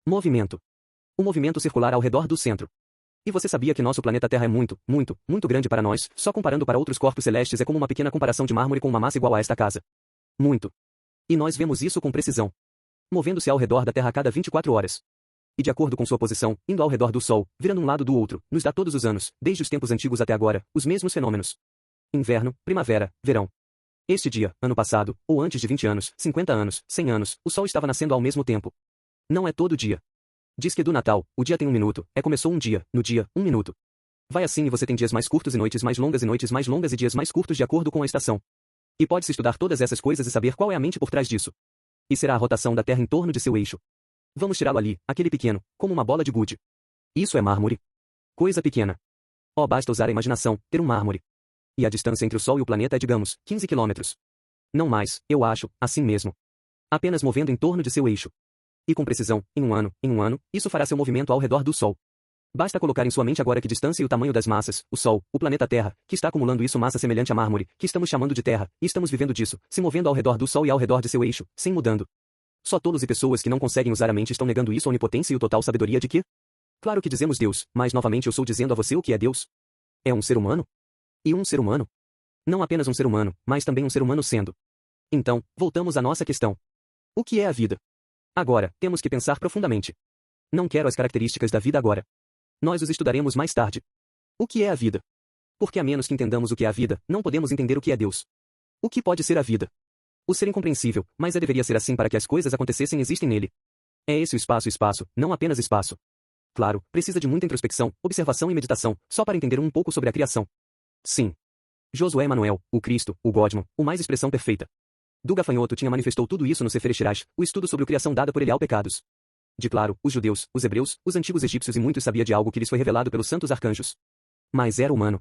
Movimento. O movimento circular ao redor do centro. E você sabia que nosso planeta Terra é muito, muito, muito grande para nós, só comparando para outros corpos celestes é como uma pequena comparação de mármore com uma massa igual a esta casa. Muito. E nós vemos isso com precisão. Movendo-se ao redor da Terra a cada 24 horas. E de acordo com sua posição, indo ao redor do Sol, virando um lado do outro, nos dá todos os anos, desde os tempos antigos até agora, os mesmos fenômenos. Inverno, primavera, verão. Este dia, ano passado, ou antes de 20 anos, 50 anos, 100 anos, o Sol estava nascendo ao mesmo tempo. Não é todo dia. Diz que do Natal, o dia tem 1 minuto, começou um dia, no dia, 1 minuto. Vai assim e você tem dias mais curtos e noites mais longas e dias mais curtos de acordo com a estação. E pode-se estudar todas essas coisas e saber qual é a mente por trás disso. E será a rotação da Terra em torno de seu eixo. Vamos tirá-lo ali, aquele pequeno, como uma bola de gude. Isso é mármore. Coisa pequena. Oh, basta usar a imaginação, ter um mármore. E a distância entre o Sol e o planeta é, digamos, 15 quilômetros. Não mais, eu acho, assim mesmo. Apenas movendo em torno de seu eixo. E com precisão, em um ano, isso fará seu movimento ao redor do Sol. Basta colocar em sua mente agora que distância e o tamanho das massas, o Sol, o planeta Terra, que está acumulando isso massa semelhante a mármore, que estamos chamando de Terra, e estamos vivendo disso, se movendo ao redor do Sol e ao redor de seu eixo, sem mudando. Só tolos e pessoas que não conseguem usar a mente estão negando isso a onipotência e o total sabedoria de que? Claro que dizemos Deus, mas novamente eu estou dizendo a você o que é Deus. É um ser humano? E um ser humano? Não apenas um ser humano, mas também um ser humano sendo. Então, voltamos à nossa questão. O que é a vida? Agora, temos que pensar profundamente. Não quero as características da vida agora. Nós os estudaremos mais tarde. O que é a vida? Porque a menos que entendamos o que é a vida, não podemos entender o que é Deus. O que pode ser a vida? O ser incompreensível, mas deveria ser assim para que as coisas acontecessem existem nele. É esse o espaço, não apenas espaço. Claro, precisa de muita introspecção, observação e meditação, só para entender um pouco sobre a criação. Sim. Josué Emanuel, o Cristo, o Godman, o mais expressão perfeita. Do gafanhoto tinha manifestou tudo isso no Sefer Shirach, o estudo sobre a criação dada por ele ao pecados. De claro, os judeus, os hebreus, os antigos egípcios e muitos sabia de algo que lhes foi revelado pelos santos arcanjos. Mas era humano.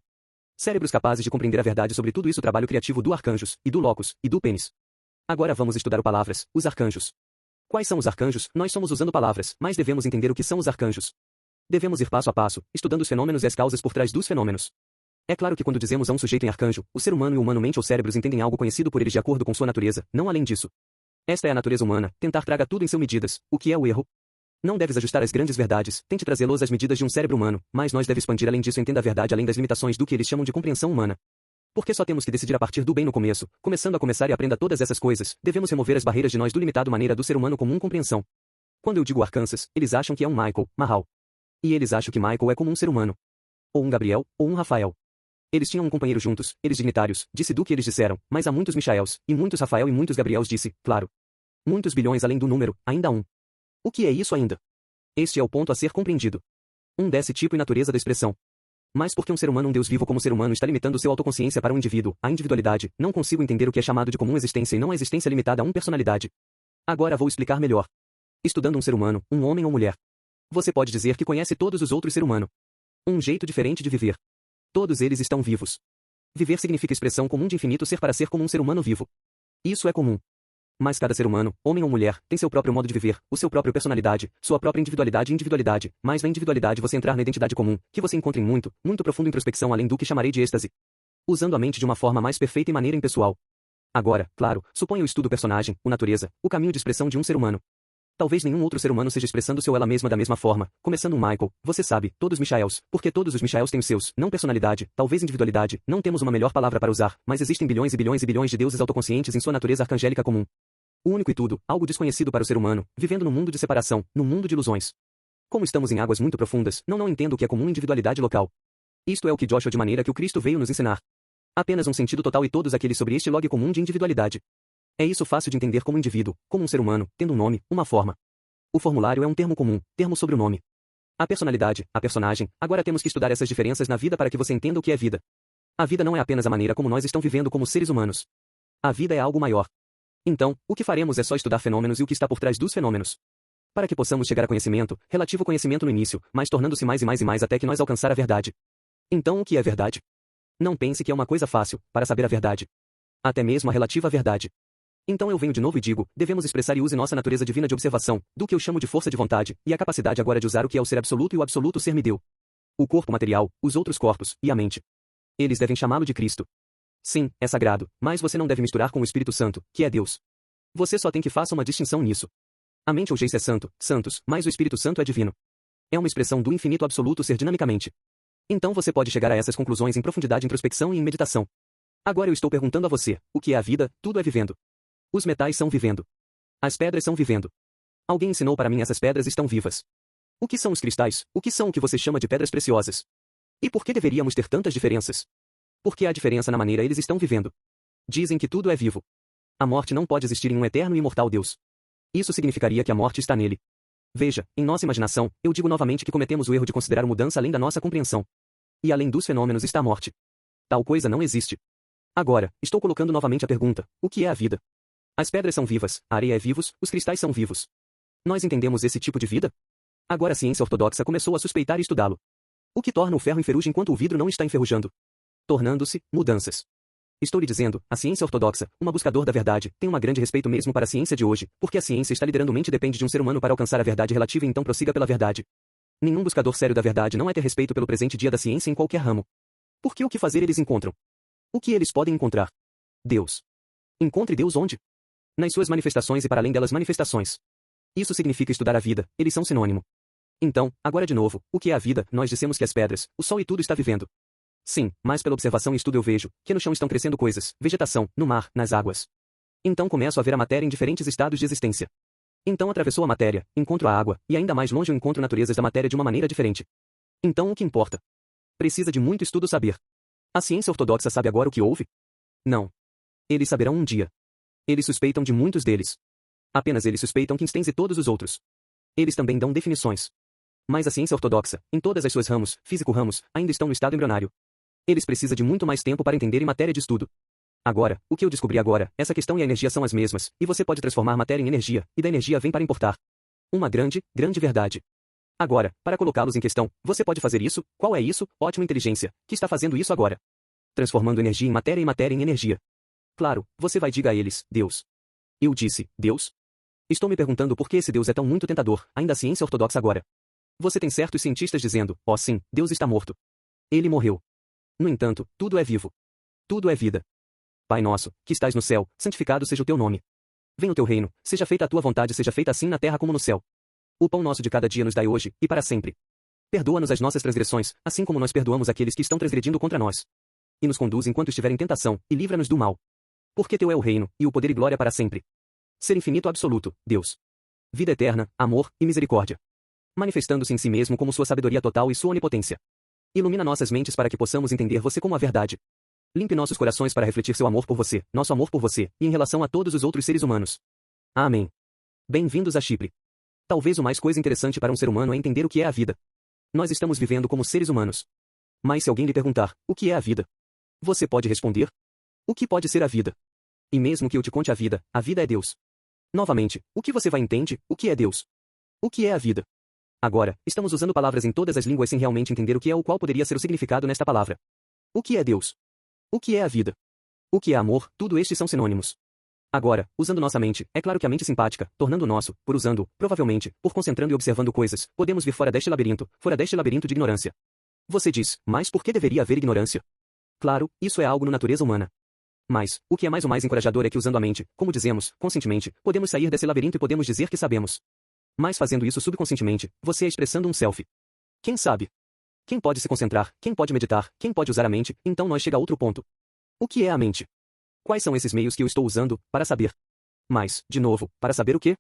Cérebros capazes de compreender a verdade sobre tudo isso, o trabalho criativo do arcanjos, e do locus, e do pênis. Agora vamos estudar o palavras, os arcanjos. Quais são os arcanjos? Nós somos usando palavras, mas devemos entender o que são os arcanjos. Devemos ir passo a passo, estudando os fenômenos e as causas por trás dos fenômenos. É claro que quando dizemos a um sujeito em arcanjo, o ser humano e o humano mente ou cérebros entendem algo conhecido por eles de acordo com sua natureza, não além disso. Esta é a natureza humana, tentar traga tudo em seu medidas, o que é o erro? Não deves ajustar as grandes verdades, tente trazê-los às medidas de um cérebro humano, mas nós deve expandir além disso, entenda a verdade além das limitações do que eles chamam de compreensão humana. Porque só temos que decidir a partir do bem no começo, começando a começar e aprenda todas essas coisas, devemos remover as barreiras de nós do limitado maneira do ser humano comum compreensão. Quando eu digo Arkansas, eles acham que é um Michael, Mahal. E eles acham que Michael é como um ser humano. Ou um Gabriel, ou um Rafael. Eles tinham um companheiro juntos, eles dignitários, disse do que eles disseram, mas há muitos Michaels, e muitos Rafael e muitos Gabriels disse, claro. Muitos bilhões além do número, ainda um. O que é isso ainda? Este é o ponto a ser compreendido. Um desse tipo e natureza da expressão. Mas porque um ser humano, um Deus vivo como ser humano está limitando seu autoconsciência para um indivíduo, a individualidade, não consigo entender o que é chamado de comum existência e não a existência limitada a uma personalidade. Agora vou explicar melhor. Estudando um ser humano, um homem ou mulher. Você pode dizer que conhece todos os outros seres humanos. Um jeito diferente de viver. Todos eles estão vivos. Viver significa expressão comum de infinito ser para ser como um ser humano vivo. Isso é comum. Mas cada ser humano, homem ou mulher, tem seu próprio modo de viver, o seu próprio personalidade, sua própria individualidade e individualidade, mas na individualidade você entrar na identidade comum, que você encontra em muito, muito profunda introspecção além do que chamarei de êxtase. Usando a mente de uma forma mais perfeita e maneira impessoal. Agora, claro, suponha o estudo do personagem, o natureza, o caminho de expressão de um ser humano. Talvez nenhum outro ser humano seja expressando seu ela mesma da mesma forma, começando um Michael, você sabe, todos Michaels, porque todos os Michaels têm os seus, não personalidade, talvez individualidade, não temos uma melhor palavra para usar, mas existem bilhões e bilhões e bilhões de deuses autoconscientes em sua natureza arcangélica comum. O único e tudo, algo desconhecido para o ser humano, vivendo num mundo de separação, num mundo de ilusões. Como estamos em águas muito profundas, não entendo o que é comum individualidade local. Isto é o que Joshua de maneira que o Cristo veio nos ensinar. Apenas um sentido total e todos aqueles sobre este log comum de individualidade. É isso fácil de entender como indivíduo, como um ser humano, tendo um nome, uma forma. O formulário é um termo comum, termo sobre o nome. A personalidade, a personagem, agora temos que estudar essas diferenças na vida para que você entenda o que é vida. A vida não é apenas a maneira como nós estamos vivendo como seres humanos. A vida é algo maior. Então, o que faremos é só estudar fenômenos e o que está por trás dos fenômenos. Para que possamos chegar a conhecimento, relativo conhecimento no início, mas tornando-se mais e mais e mais até que nós alcançar a verdade. Então o que é verdade? Não pense que é uma coisa fácil, para saber a verdade. Até mesmo a relativa verdade. Então eu venho de novo e digo, devemos expressar e use nossa natureza divina de observação, do que eu chamo de força de vontade, e a capacidade agora de usar o que é o ser absoluto e o absoluto ser me deu. O corpo material, os outros corpos, e a mente. Eles devem chamá-lo de Cristo. Sim, é sagrado, mas você não deve misturar com o Espírito Santo, que é Deus. Você só tem que faça uma distinção nisso. A mente ou Geis é santo, santos, mas o Espírito Santo é divino. É uma expressão do infinito absoluto ser dinamicamente. Então você pode chegar a essas conclusões em profundidade, introspecção e em meditação. Agora eu estou perguntando a você, o que é a vida? Tudo é vivendo. Os metais são vivendo. As pedras são vivendo. Alguém ensinou para mim essas pedras estão vivas. O que são os cristais? O que são o que você chama de pedras preciosas? E por que deveríamos ter tantas diferenças? Porque há diferença na maneira eles estão vivendo. Dizem que tudo é vivo. A morte não pode existir em um eterno e imortal Deus. Isso significaria que a morte está nele. Veja, em nossa imaginação, eu digo novamente que cometemos o erro de considerar mudança além da nossa compreensão. E além dos fenômenos está a morte. Tal coisa não existe. Agora, estou colocando novamente a pergunta, o que é a vida? As pedras são vivas, a areia é vivos, os cristais são vivos. Nós entendemos esse tipo de vida? Agora a ciência ortodoxa começou a suspeitar e estudá-lo. O que torna o ferro enferruja enquanto o vidro não está enferrujando? Tornando-se mudanças. Estou lhe dizendo, a ciência ortodoxa, uma buscador da verdade, tem um grande respeito mesmo para a ciência de hoje, porque a ciência está liderando mente depende de um ser humano para alcançar a verdade relativa e então prossiga pela verdade. Nenhum buscador sério da verdade não é ter respeito pelo presente dia da ciência em qualquer ramo. Porque o que fazer eles encontram? O que eles podem encontrar? Deus. Encontre Deus onde? Nas suas manifestações e para além delas manifestações. Isso significa estudar a vida, eles são sinônimo. Então, agora de novo, o que é a vida? Nós dissemos que as pedras, o sol e tudo está vivendo. Sim, mas pela observação e estudo eu vejo que no chão estão crescendo coisas, vegetação, no mar, nas águas. Então começo a ver a matéria em diferentes estados de existência. Então atravessou a matéria, encontro a água, e ainda mais longe eu encontro naturezas da matéria de uma maneira diferente. Então o que importa? Precisa de muito estudo saber. A ciência ortodoxa sabe agora o que houve? Não. Eles saberão um dia. Eles suspeitam de muitos deles. Apenas eles suspeitam Einstein e todos os outros. Eles também dão definições. Mas a ciência ortodoxa, em todas as suas ramos, físico-ramos, ainda estão no estado embrionário. Eles precisam de muito mais tempo para entender em matéria de estudo. Agora, o que eu descobri agora, essa questão e a energia são as mesmas, e você pode transformar matéria em energia, e da energia vem para importar. Uma grande, grande verdade. Agora, para colocá-los em questão, você pode fazer isso? Qual é isso? Ótima inteligência, que está fazendo isso agora. Transformando energia em matéria e matéria em energia. Claro, você vai diga a eles, Deus. Eu disse, Deus? Estou me perguntando por que esse Deus é tão muito tentador, ainda a ciência ortodoxa agora. Você tem certos cientistas dizendo, oh sim, Deus está morto. Ele morreu. No entanto, tudo é vivo. Tudo é vida. Pai nosso, que estás no céu, santificado seja o teu nome. Venha o teu reino, seja feita a tua vontade, seja feita assim na terra como no céu. O pão nosso de cada dia nos dai hoje, e para sempre. Perdoa-nos as nossas transgressões, assim como nós perdoamos aqueles que estão transgredindo contra nós. E nos conduz enquanto estiver em tentação, e livra-nos do mal. Porque teu é o reino, e o poder e glória para sempre. Ser infinito absoluto, Deus. Vida eterna, amor e misericórdia. Manifestando-se em si mesmo como sua sabedoria total e sua onipotência. Ilumina nossas mentes para que possamos entender você como a verdade. Limpe nossos corações para refletir seu amor por você, nosso amor por você, e em relação a todos os outros seres humanos. Amém. Bem-vindos a Chipre. Talvez o mais coisa interessante para um ser humano é entender o que é a vida. Nós estamos vivendo como seres humanos. Mas se alguém lhe perguntar, o que é a vida? Você pode responder? O que pode ser a vida? E mesmo que eu te conte a vida é Deus. Novamente, o que você vai entender? O que é Deus? O que é a vida? Agora, estamos usando palavras em todas as línguas sem realmente entender o que é ou qual poderia ser o significado nesta palavra. O que é Deus? O que é a vida? O que é amor? Tudo estes são sinônimos. Agora, usando nossa mente, é claro que a mente simpática, tornando o nosso, por usando, provavelmente, por concentrando e observando coisas, podemos vir fora deste labirinto de ignorância. Você diz, mas por que deveria haver ignorância? Claro, isso é algo na natureza humana. Mas, o que é mais o mais encorajador é que usando a mente, como dizemos, conscientemente, podemos sair desse labirinto e podemos dizer que sabemos. Mas fazendo isso subconscientemente, você é expressando um self. Quem sabe? Quem pode se concentrar, quem pode meditar, quem pode usar a mente, então nós chega a outro ponto. O que é a mente? Quais são esses meios que eu estou usando, para saber? Mas, de novo, para saber o quê?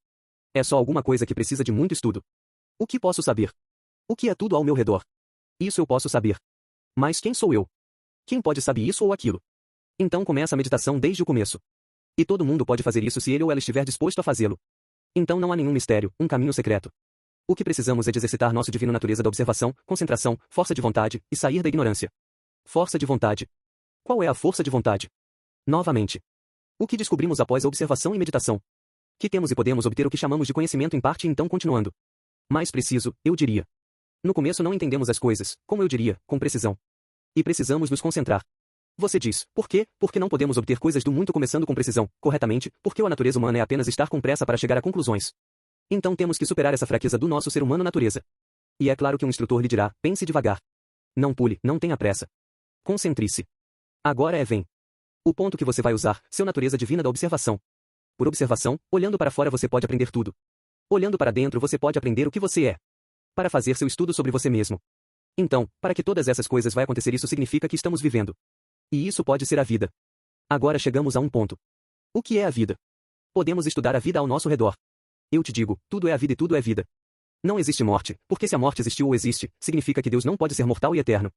É só alguma coisa que precisa de muito estudo. O que posso saber? O que é tudo ao meu redor? Isso eu posso saber. Mas quem sou eu? Quem pode saber isso ou aquilo? Então começa a meditação desde o começo. E todo mundo pode fazer isso se ele ou ela estiver disposto a fazê-lo. Então não há nenhum mistério, um caminho secreto. O que precisamos é de exercitar nosso divino natureza da observação, concentração, força de vontade, e sair da ignorância. Força de vontade. Qual é a força de vontade? Novamente. O que descobrimos após a observação e meditação? Que temos e podemos obter o que chamamos de conhecimento em parte então continuando. Mais preciso, eu diria. No começo não entendemos as coisas, como eu diria, com precisão. E precisamos nos concentrar. Você diz, por quê? Porque não podemos obter coisas do muito começando com precisão, corretamente, porque a natureza humana é apenas estar com pressa para chegar a conclusões. Então temos que superar essa fraqueza do nosso ser humano natureza. E é claro que um instrutor lhe dirá, pense devagar. Não pule, não tenha pressa. Concentre-se. Agora vem. O ponto que você vai usar, seu natureza divina da observação. Por observação, olhando para fora você pode aprender tudo. Olhando para dentro você pode aprender o que você é. Para fazer seu estudo sobre você mesmo. Então, para que todas essas coisas vai acontecer isso significa que estamos vivendo. E isso pode ser a vida. Agora chegamos a um ponto. O que é a vida? Podemos estudar a vida ao nosso redor. Eu te digo, tudo é a vida e tudo é vida. Não existe morte, porque se a morte existiu ou existe, significa que Deus não pode ser mortal e eterno.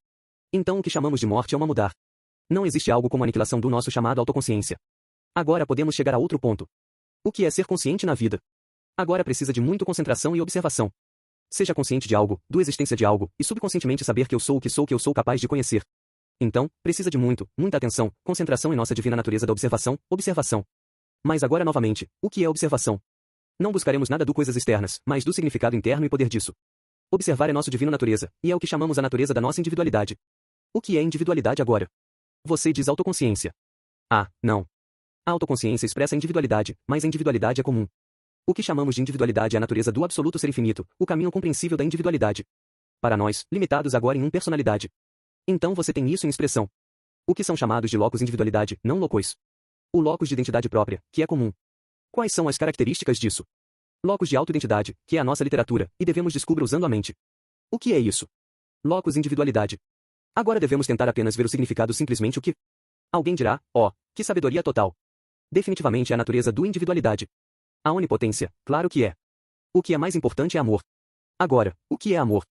Então o que chamamos de morte é uma mudar. Não existe algo como a aniquilação do nosso chamado autoconsciência. Agora podemos chegar a outro ponto. O que é ser consciente na vida? Agora precisa de muito concentração e observação. Seja consciente de algo, da existência de algo, e subconscientemente saber que eu sou o que eu sou capaz de conhecer. Então, precisa de muita atenção, concentração em nossa divina natureza da observação. Mas agora novamente, o que é observação? Não buscaremos nada do coisas externas, mas do significado interno e poder disso. Observar é nosso divino natureza, e é o que chamamos a natureza da nossa individualidade. O que é individualidade agora? Você diz autoconsciência. Ah, não. A autoconsciência expressa a individualidade, mas a individualidade é comum. O que chamamos de individualidade é a natureza do absoluto ser infinito, o caminho compreensível da individualidade. Para nós, limitados agora em personalidade. Então você tem isso em expressão. O que são chamados de locus individualidade, não locus. O locus de identidade própria, que é comum. Quais são as características disso? Locus de autoidentidade, que é a nossa literatura, e devemos descobrir usando a mente. O que é isso? Locus individualidade. Agora devemos tentar apenas ver o significado simplesmente o que. Alguém dirá, que sabedoria total. Definitivamente é a natureza do individualidade. A onipotência, claro que é. O que é mais importante é amor. Agora, o que é amor?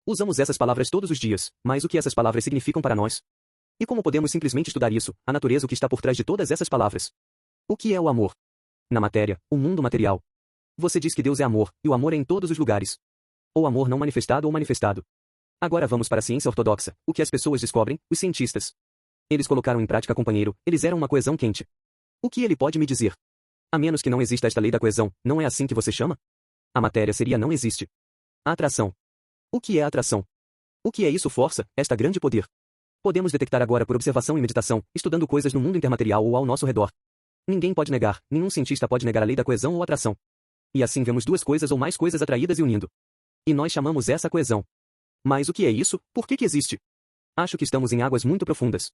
Usamos essas palavras todos os dias, mas o que essas palavras significam para nós? E como podemos simplesmente estudar isso, a natureza o que está por trás de todas essas palavras? O que é o amor? Na matéria, o mundo material. Você diz que Deus é amor, e o amor é em todos os lugares. Ou amor não manifestado ou manifestado. Agora vamos para a ciência ortodoxa, o que as pessoas descobrem, os cientistas. Eles colocaram em prática companheiro, eles eram uma coesão quente. O que ele pode me dizer? A menos que não exista esta lei da coesão, não é assim que você chama? A matéria seria não existe. A atração. O que é a atração? O que é isso força, esta grande poder? Podemos detectar agora por observação e meditação, estudando coisas no mundo intermaterial ou ao nosso redor. Ninguém pode negar, nenhum cientista pode negar a lei da coesão ou atração. E assim vemos duas coisas ou mais coisas atraídas e unindo. E nós chamamos essa coesão. Mas o que é isso? Por que existe? Acho que estamos em águas muito profundas.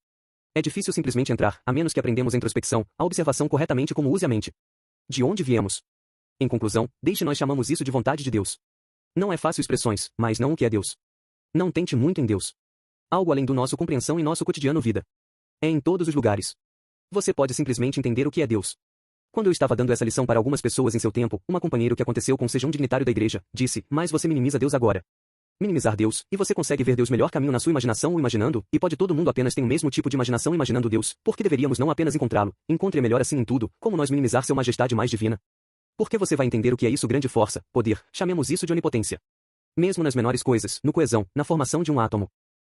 É difícil simplesmente entrar, a menos que aprendemos a introspecção, a observação corretamente como use a mente. De onde viemos? Em conclusão, deixe nós chamamos isso de vontade de Deus. Não é fácil expressões, mas não o que é Deus. Não tente muito em Deus. Algo além do nosso compreensão em nosso cotidiano vida. É em todos os lugares. Você pode simplesmente entender o que é Deus. Quando eu estava dando essa lição para algumas pessoas em seu tempo, uma companheira que aconteceu com seja um dignitário da igreja, disse, mas você minimiza Deus agora. Minimizar Deus, e você consegue ver Deus melhor caminho na sua imaginação ou imaginando, e pode todo mundo apenas tem o mesmo tipo de imaginação imaginando Deus, porque deveríamos não apenas encontrá-lo, encontre melhor assim em tudo, como nós minimizar seu majestade mais divina. Porque você vai entender o que é isso grande força, poder, chamemos isso de onipotência. Mesmo nas menores coisas, no coesão, na formação de um átomo.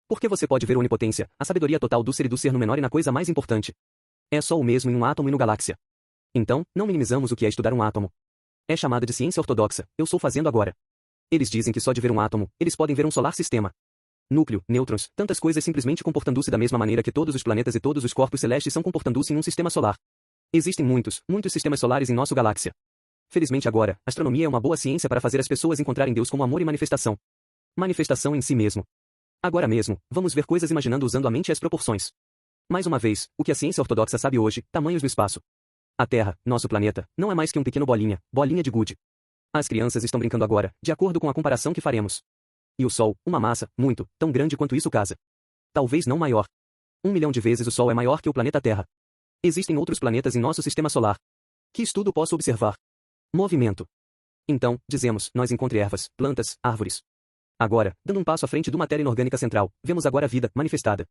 Porque você pode ver a onipotência, a sabedoria total do ser no menor e na coisa mais importante. É só o mesmo em um átomo e no galáxia. Então, não minimizamos o que é estudar um átomo. É chamada de ciência ortodoxa, eu estou fazendo agora. Eles dizem que só de ver um átomo, eles podem ver um solar sistema. Núcleo, nêutrons, tantas coisas simplesmente comportando-se da mesma maneira que todos os planetas e todos os corpos celestes são comportando-se em um sistema solar. Existem muitos sistemas solares em nossa galáxia. Felizmente agora, a astronomia é uma boa ciência para fazer as pessoas encontrarem Deus como amor e manifestação. Manifestação em si mesmo. Agora mesmo, vamos ver coisas imaginando usando a mente e as proporções. Mais uma vez, o que a ciência ortodoxa sabe hoje, tamanhos no espaço. A Terra, nosso planeta, não é mais que um pequeno bolinha de gude. As crianças estão brincando agora, de acordo com a comparação que faremos. E o Sol, uma massa, tão grande quanto isso casa. Talvez não maior. 1 milhão de vezes o Sol é maior que o planeta Terra. Existem outros planetas em nosso sistema solar. Que estudo posso observar? Movimento. Então, dizemos, nós encontre ervas, plantas, árvores. Agora, dando um passo à frente do matéria inorgânica central, vemos agora a vida, manifestada.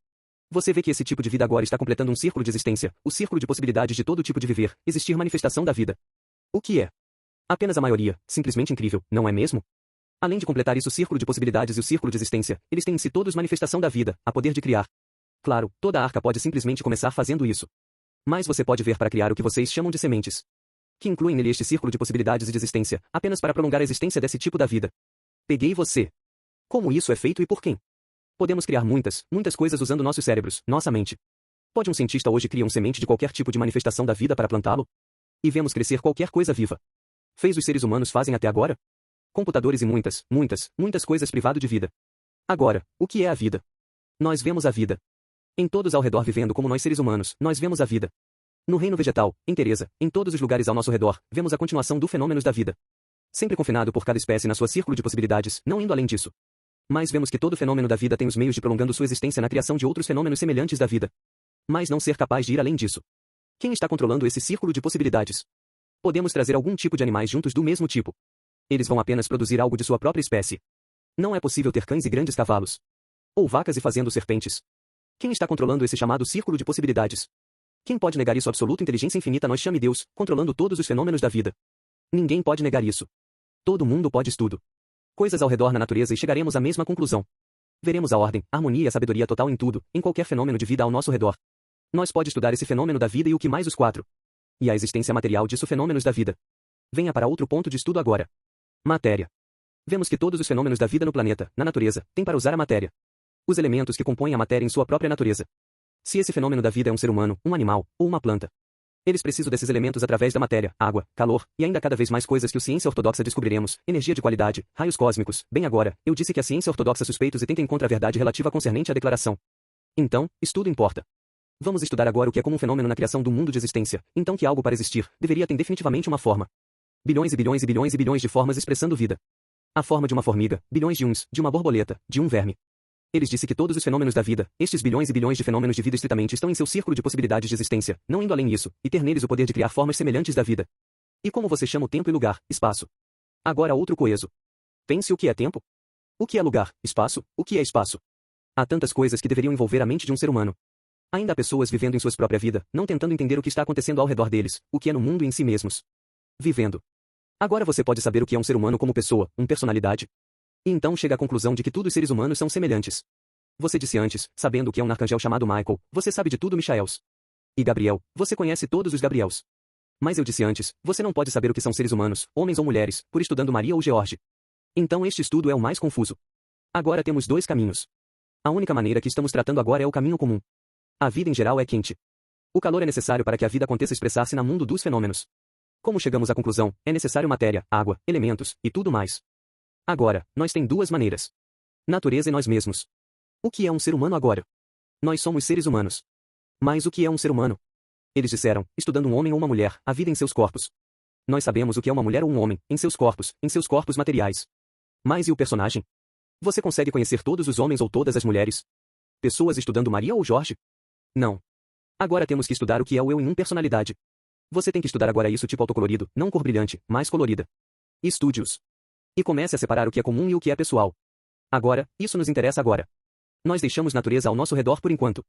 Você vê que esse tipo de vida agora está completando um círculo de existência, o círculo de possibilidades de todo tipo de viver, existir manifestação da vida. O que é? Apenas a maioria, simplesmente incrível, não é mesmo? Além de completar isso o círculo de possibilidades e o círculo de existência, eles têm em si todos manifestação da vida, a poder de criar. Claro, toda a arca pode simplesmente começar fazendo isso. Mas você pode ver para criar o que vocês chamam de sementes. Que incluem nele este círculo de possibilidades e de existência, apenas para prolongar a existência desse tipo da vida. Peguei você. Como isso é feito e por quem? Podemos criar muitas coisas usando nossos cérebros, nossa mente. Pode um cientista hoje criar uma semente de qualquer tipo de manifestação da vida para plantá-lo? E vemos crescer qualquer coisa viva. Fez os seres humanos fazem até agora? Computadores e muitas coisas privado de vida. Agora, o que é a vida? Nós vemos a vida. Em todos ao redor vivendo como nós seres humanos, nós vemos a vida. No reino vegetal, em Teresa, em todos os lugares ao nosso redor, vemos a continuação do fenômenos da vida. sempre confinado por cada espécie na sua círculo de possibilidades, não indo além disso. Mas vemos que todo fenômeno da vida tem os meios de prolongando sua existência na criação de outros fenômenos semelhantes da vida. Mas não ser capaz de ir além disso. Quem está controlando esse círculo de possibilidades? Podemos trazer algum tipo de animais juntos do mesmo tipo. Eles vão apenas produzir algo de sua própria espécie. Não é possível ter cães e grandes cavalos. Ou vacas e fazendo serpentes. Quem está controlando esse chamado círculo de possibilidades? Quem pode negar isso? Absoluta inteligência infinita nós chame Deus, controlando todos os fenômenos da vida. Ninguém pode negar isso. Todo mundo pode tudo. Coisas ao redor na natureza e chegaremos à mesma conclusão. Veremos a ordem, a harmonia e a sabedoria total em tudo, em qualquer fenômeno de vida ao nosso redor. Nós pode estudar esse fenômeno da vida e o que mais os quatro. E a existência material disso fenômenos da vida. Venha para outro ponto de estudo agora. Matéria. Vemos que todos os fenômenos da vida no planeta, na natureza, têm para usar a matéria. Os elementos que compõem a matéria em sua própria natureza. Se esse fenômeno da vida é um ser humano, um animal, ou uma planta, eles precisam desses elementos através da matéria, água, calor, e ainda cada vez mais coisas que a ciência ortodoxa descobriremos, energia de qualidade, raios cósmicos. Bem agora, eu disse que a ciência ortodoxa suspeitos e tenta encontrar a verdade relativa concernente à declaração. Então, estudo importa. Vamos estudar agora o que é como um fenômeno na criação do mundo de existência, então que algo para existir, deveria ter definitivamente uma forma. Bilhões e bilhões e bilhões e bilhões de formas expressando vida. A forma de uma formiga, bilhões de uns, de uma borboleta, de um verme. Eles disse que todos os fenômenos da vida, estes bilhões e bilhões de fenômenos de vida estritamente estão em seu círculo de possibilidades de existência, não indo além disso, e ter neles o poder de criar formas semelhantes da vida. E como você chama o tempo e lugar, espaço? Agora outro coeso. Pense o que é tempo? O que é lugar, espaço, o que é espaço? Há tantas coisas que deveriam envolver a mente de um ser humano. Ainda há pessoas vivendo em sua própria vida, não tentando entender o que está acontecendo ao redor deles, o que é no mundo e em si mesmos. Vivendo. Agora você pode saber o que é um ser humano como pessoa, personalidade. E então chega à conclusão de que todos os seres humanos são semelhantes. Você disse antes, sabendo o que é um arcanjel chamado Michael, você sabe de tudo Michaels. E Gabriel, você conhece todos os Gabriels. Mas eu disse antes, você não pode saber o que são seres humanos, homens ou mulheres, por estudando Maria ou George. Então este estudo é o mais confuso. Agora temos dois caminhos. A única maneira que estamos tratando agora é o caminho comum. A vida em geral é quente. O calor é necessário para que a vida aconteça expressar-se no mundo dos fenômenos. Como chegamos à conclusão, é necessário matéria, água, elementos, e tudo mais. Agora, nós tem duas maneiras. Natureza e nós mesmos. O que é um ser humano agora? Nós somos seres humanos. Mas o que é um ser humano? Eles disseram, estudando um homem ou uma mulher, a vida em seus corpos. Nós sabemos o que é uma mulher ou um homem, em seus corpos materiais. Mas e o personagem? Você consegue conhecer todos os homens ou todas as mulheres? Pessoas estudando Maria ou Jorge? Não. Agora temos que estudar o que é o eu em personalidade. Você tem que estudar agora isso tipo autocolorido, não cor brilhante, mais colorida. Estude-os. E comece a separar o que é comum e o que é pessoal. Agora, isso nos interessa agora. Nós deixamos natureza ao nosso redor por enquanto.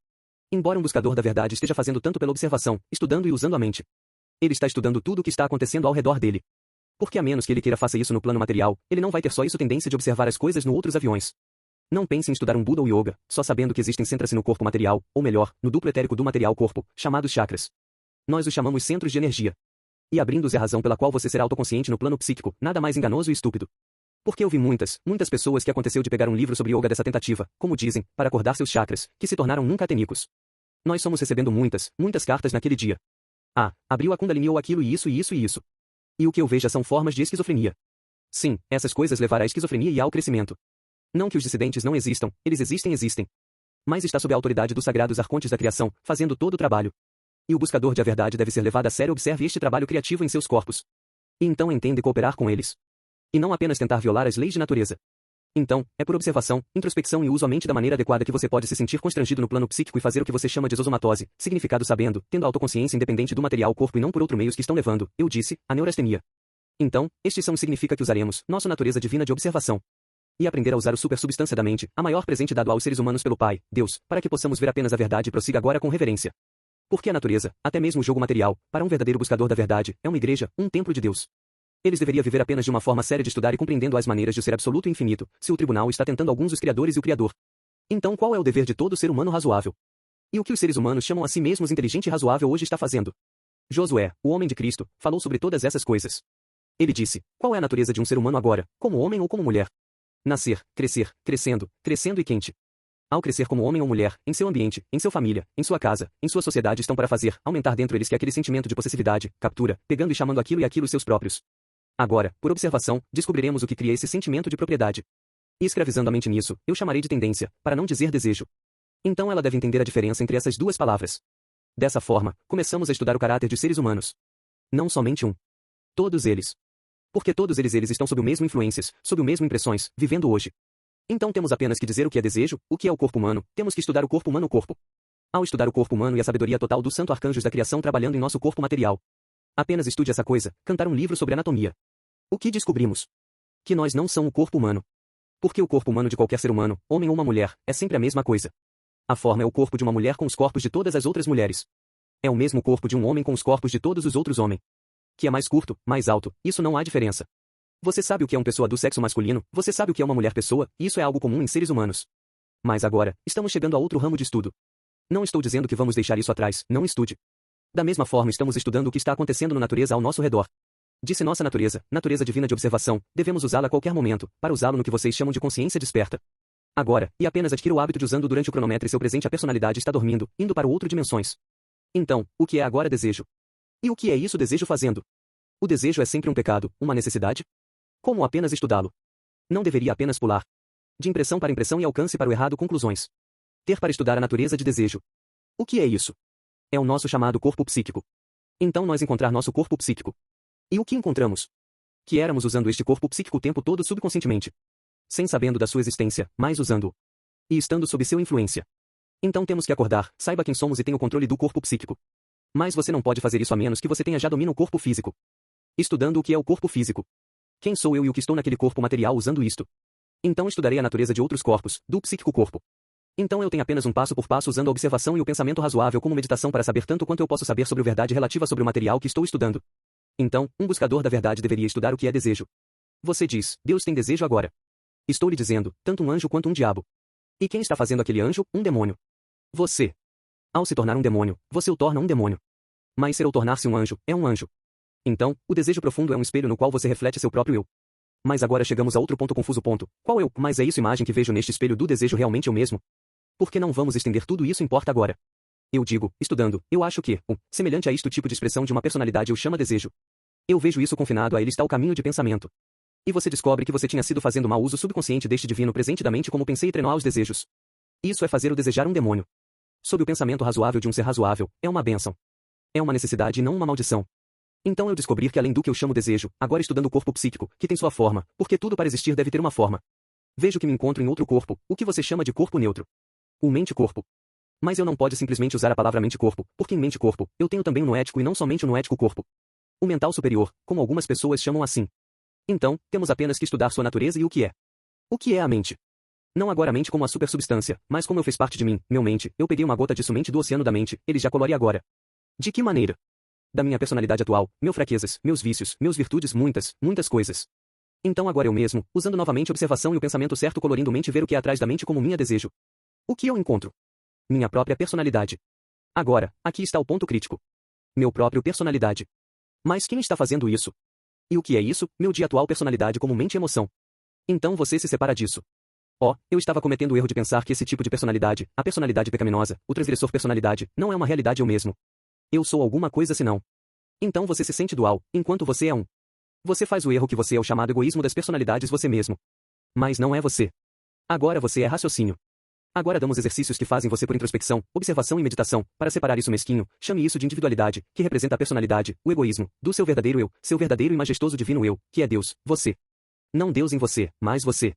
Embora um buscador da verdade esteja fazendo tanto pela observação, estudando e usando a mente. Ele está estudando tudo o que está acontecendo ao redor dele. Porque a menos que ele queira faça isso no plano material, ele não vai ter só isso tendência de observar as coisas no outros aviões. Não pense em estudar um Buda ou Yoga, só sabendo que existem centra-se no corpo material, ou melhor, no duplo etérico do material corpo, chamados chakras. Nós os chamamos centros de energia. E abrindo-os é a razão pela qual você será autoconsciente no plano psíquico, nada mais enganoso e estúpido. Porque eu vi muitas pessoas que aconteceu de pegar um livro sobre yoga dessa tentativa, como dizem, para acordar seus chakras, que se tornaram nunca atênicos. Nós somos recebendo muitas cartas naquele dia. Ah, abriu a Kundalini ou aquilo e isso e isso e isso. E o que eu vejo são formas de esquizofrenia. Sim, essas coisas levaram à esquizofrenia e ao crescimento. Não que os dissidentes não existam, eles existem. Mas está sob a autoridade dos sagrados arcontes da criação, fazendo todo o trabalho. E o buscador de a verdade deve ser levado a sério. Observe este trabalho criativo em seus corpos. E então entenda e cooperar com eles. E não apenas tentar violar as leis de natureza. Então, é por observação, introspecção e uso a mente da maneira adequada que você pode se sentir constrangido no plano psíquico e fazer o que você chama de exosomatose, significado sabendo, tendo autoconsciência independente do material corpo e não por outros meios que estão levando, eu disse, a neurastenia. Então, estes são significa que usaremos, nossa natureza divina de observação. E aprender a usar o supersubstância da mente, a maior presente dado aos seres humanos pelo Pai, Deus, para que possamos ver apenas a verdade e prossiga agora com reverência. Porque a natureza, até mesmo o jogo material, para um verdadeiro buscador da verdade, é uma igreja, um templo de Deus. Eles deveriam viver apenas de uma forma séria de estudar e compreendendo as maneiras de ser absoluto e infinito, se o tribunal está tentando alguns os criadores e o Criador. Então qual é o dever de todo ser humano razoável? E o que os seres humanos chamam a si mesmos inteligente e razoável hoje está fazendo? Josué, o homem de Cristo, falou sobre todas essas coisas. Ele disse, qual é a natureza de um ser humano agora, como homem ou como mulher? Nascer, crescer, crescendo e quente. Ao crescer como homem ou mulher, em seu ambiente, em sua família, em sua casa, em sua sociedade estão para fazer, aumentar dentro deles que aquele sentimento de possessividade, captura, pegando e chamando aquilo e aquilo seus próprios. Agora, por observação, descobriremos o que cria esse sentimento de propriedade. E escravizando a mente nisso, eu chamarei de tendência, para não dizer desejo. Então ela deve entender a diferença entre essas duas palavras. Dessa forma, começamos a estudar o caráter dos seres humanos. Não somente um. Todos eles. Porque todos eles estão sob o mesmo influências, sob o mesmo impressões, vivendo hoje. Então temos apenas que dizer o que é desejo, o que é o corpo humano, temos que estudar o corpo humano o corpo. Ao estudar o corpo humano e a sabedoria total dos santos arcanjos da criação trabalhando em nosso corpo material. Apenas estude essa coisa, cantar um livro sobre anatomia. O que descobrimos? Que nós não somos o corpo humano. Porque o corpo humano de qualquer ser humano, homem ou uma mulher, é sempre a mesma coisa. A forma é o corpo de uma mulher com os corpos de todas as outras mulheres. É o mesmo corpo de um homem com os corpos de todos os outros homens. Que é mais curto, mais alto, isso não há diferença. Você sabe o que é uma pessoa do sexo masculino, você sabe o que é uma mulher pessoa, e isso é algo comum em seres humanos. Mas agora, estamos chegando a outro ramo de estudo. Não estou dizendo que vamos deixar isso atrás, não estude. Da mesma forma estamos estudando o que está acontecendo na natureza ao nosso redor. Disse nossa natureza, natureza divina de observação, devemos usá-la a qualquer momento, para usá-lo no que vocês chamam de consciência desperta. Agora, e apenas adquira o hábito de usando durante o cronômetro e seu presente a personalidade está dormindo, indo para outro dimensões. Então, o que é agora desejo? E o que é isso desejo fazendo? O desejo é sempre um pecado, uma necessidade? Como apenas estudá-lo? Não deveria apenas pular. De impressão para impressão e alcance para o errado conclusões. Ter para estudar a natureza de desejo. O que é isso? É o nosso chamado corpo psíquico. Então nós encontrar nosso corpo psíquico. E o que encontramos? Que éramos usando este corpo psíquico o tempo todo subconscientemente. Sem sabendo da sua existência, mas usando-o. E estando sob seu influência. Então temos que acordar, saiba quem somos e tenha o controle do corpo psíquico. Mas você não pode fazer isso a menos que você tenha já domínio o corpo físico. Estudando o que é o corpo físico. Quem sou eu e o que estou naquele corpo material usando isto? Então estudarei a natureza de outros corpos, do psíquico corpo. Então eu tenho apenas um passo por passo usando a observação e o pensamento razoável como meditação para saber tanto quanto eu posso saber sobre a verdade relativa sobre o material que estou estudando. Então, um buscador da verdade deveria estudar o que é desejo. Você diz, Deus tem desejo agora. Estou lhe dizendo, tanto um anjo quanto um diabo. E quem está fazendo aquele anjo? Um demônio. Você. Ao se tornar um demônio, você o torna um demônio. Mas ser ou tornar-se um anjo, é um anjo. Então, o desejo profundo é um espelho no qual você reflete seu próprio eu. Mas agora chegamos a outro ponto confuso ponto. Qual eu? Mas é isso imagem que vejo neste espelho do desejo realmente eu mesmo? Por que não vamos estender tudo isso importa agora? Eu digo, estudando, eu acho que, semelhante a isto tipo de expressão de uma personalidade eu chamo desejo. Eu vejo isso confinado a ele está o caminho de pensamento. E você descobre que você tinha sido fazendo mau uso subconsciente deste divino presente da mente como pensei e treinou aos desejos. Isso é fazer o desejar um demônio. Sob o pensamento razoável de um ser razoável, é uma bênção. É uma necessidade e não uma maldição. Então eu descobrir que além do que eu chamo desejo, agora estudando o corpo psíquico, que tem sua forma, porque tudo para existir deve ter uma forma. Vejo que me encontro em outro corpo, o que você chama de corpo neutro. O mente-corpo. Mas eu não pode simplesmente usar a palavra mente-corpo, porque em mente-corpo, eu tenho também o noético e não somente o noético-corpo. O mental superior, como algumas pessoas chamam assim. Então, temos apenas que estudar sua natureza e o que é. O que é a mente? Não agora a mente como a supersubstância, mas como eu fez parte de mim, meu mente, eu peguei uma gota disso mente do oceano da mente, ele já colore agora. De que maneira? Da minha personalidade atual, meus fraquezas, meus vícios, meus virtudes, muitas, muitas coisas. Então agora eu mesmo, usando novamente a observação e o pensamento certo colorindo mente ver o que é atrás da mente como minha desejo. O que eu encontro? Minha própria personalidade. Agora, aqui está o ponto crítico. Meu próprio personalidade. Mas quem está fazendo isso? E o que é isso? Meu dia atual personalidade como mente e emoção. Então você se separa disso. Eu estava cometendo o erro de pensar que esse tipo de personalidade, a personalidade pecaminosa, o transgressor personalidade, não é uma realidade eu mesmo. Eu sou alguma coisa senão. Então você se sente dual, enquanto você é um. Você faz o erro que você é o chamado egoísmo das personalidades você mesmo. Mas não é você. Agora você é raciocínio. Agora damos exercícios que fazem você por introspecção, observação e meditação, para separar isso mesquinho, chame isso de individualidade, que representa a personalidade, o egoísmo, do seu verdadeiro eu, seu verdadeiro e majestoso divino eu, que é Deus, você. Não Deus em você, mas você.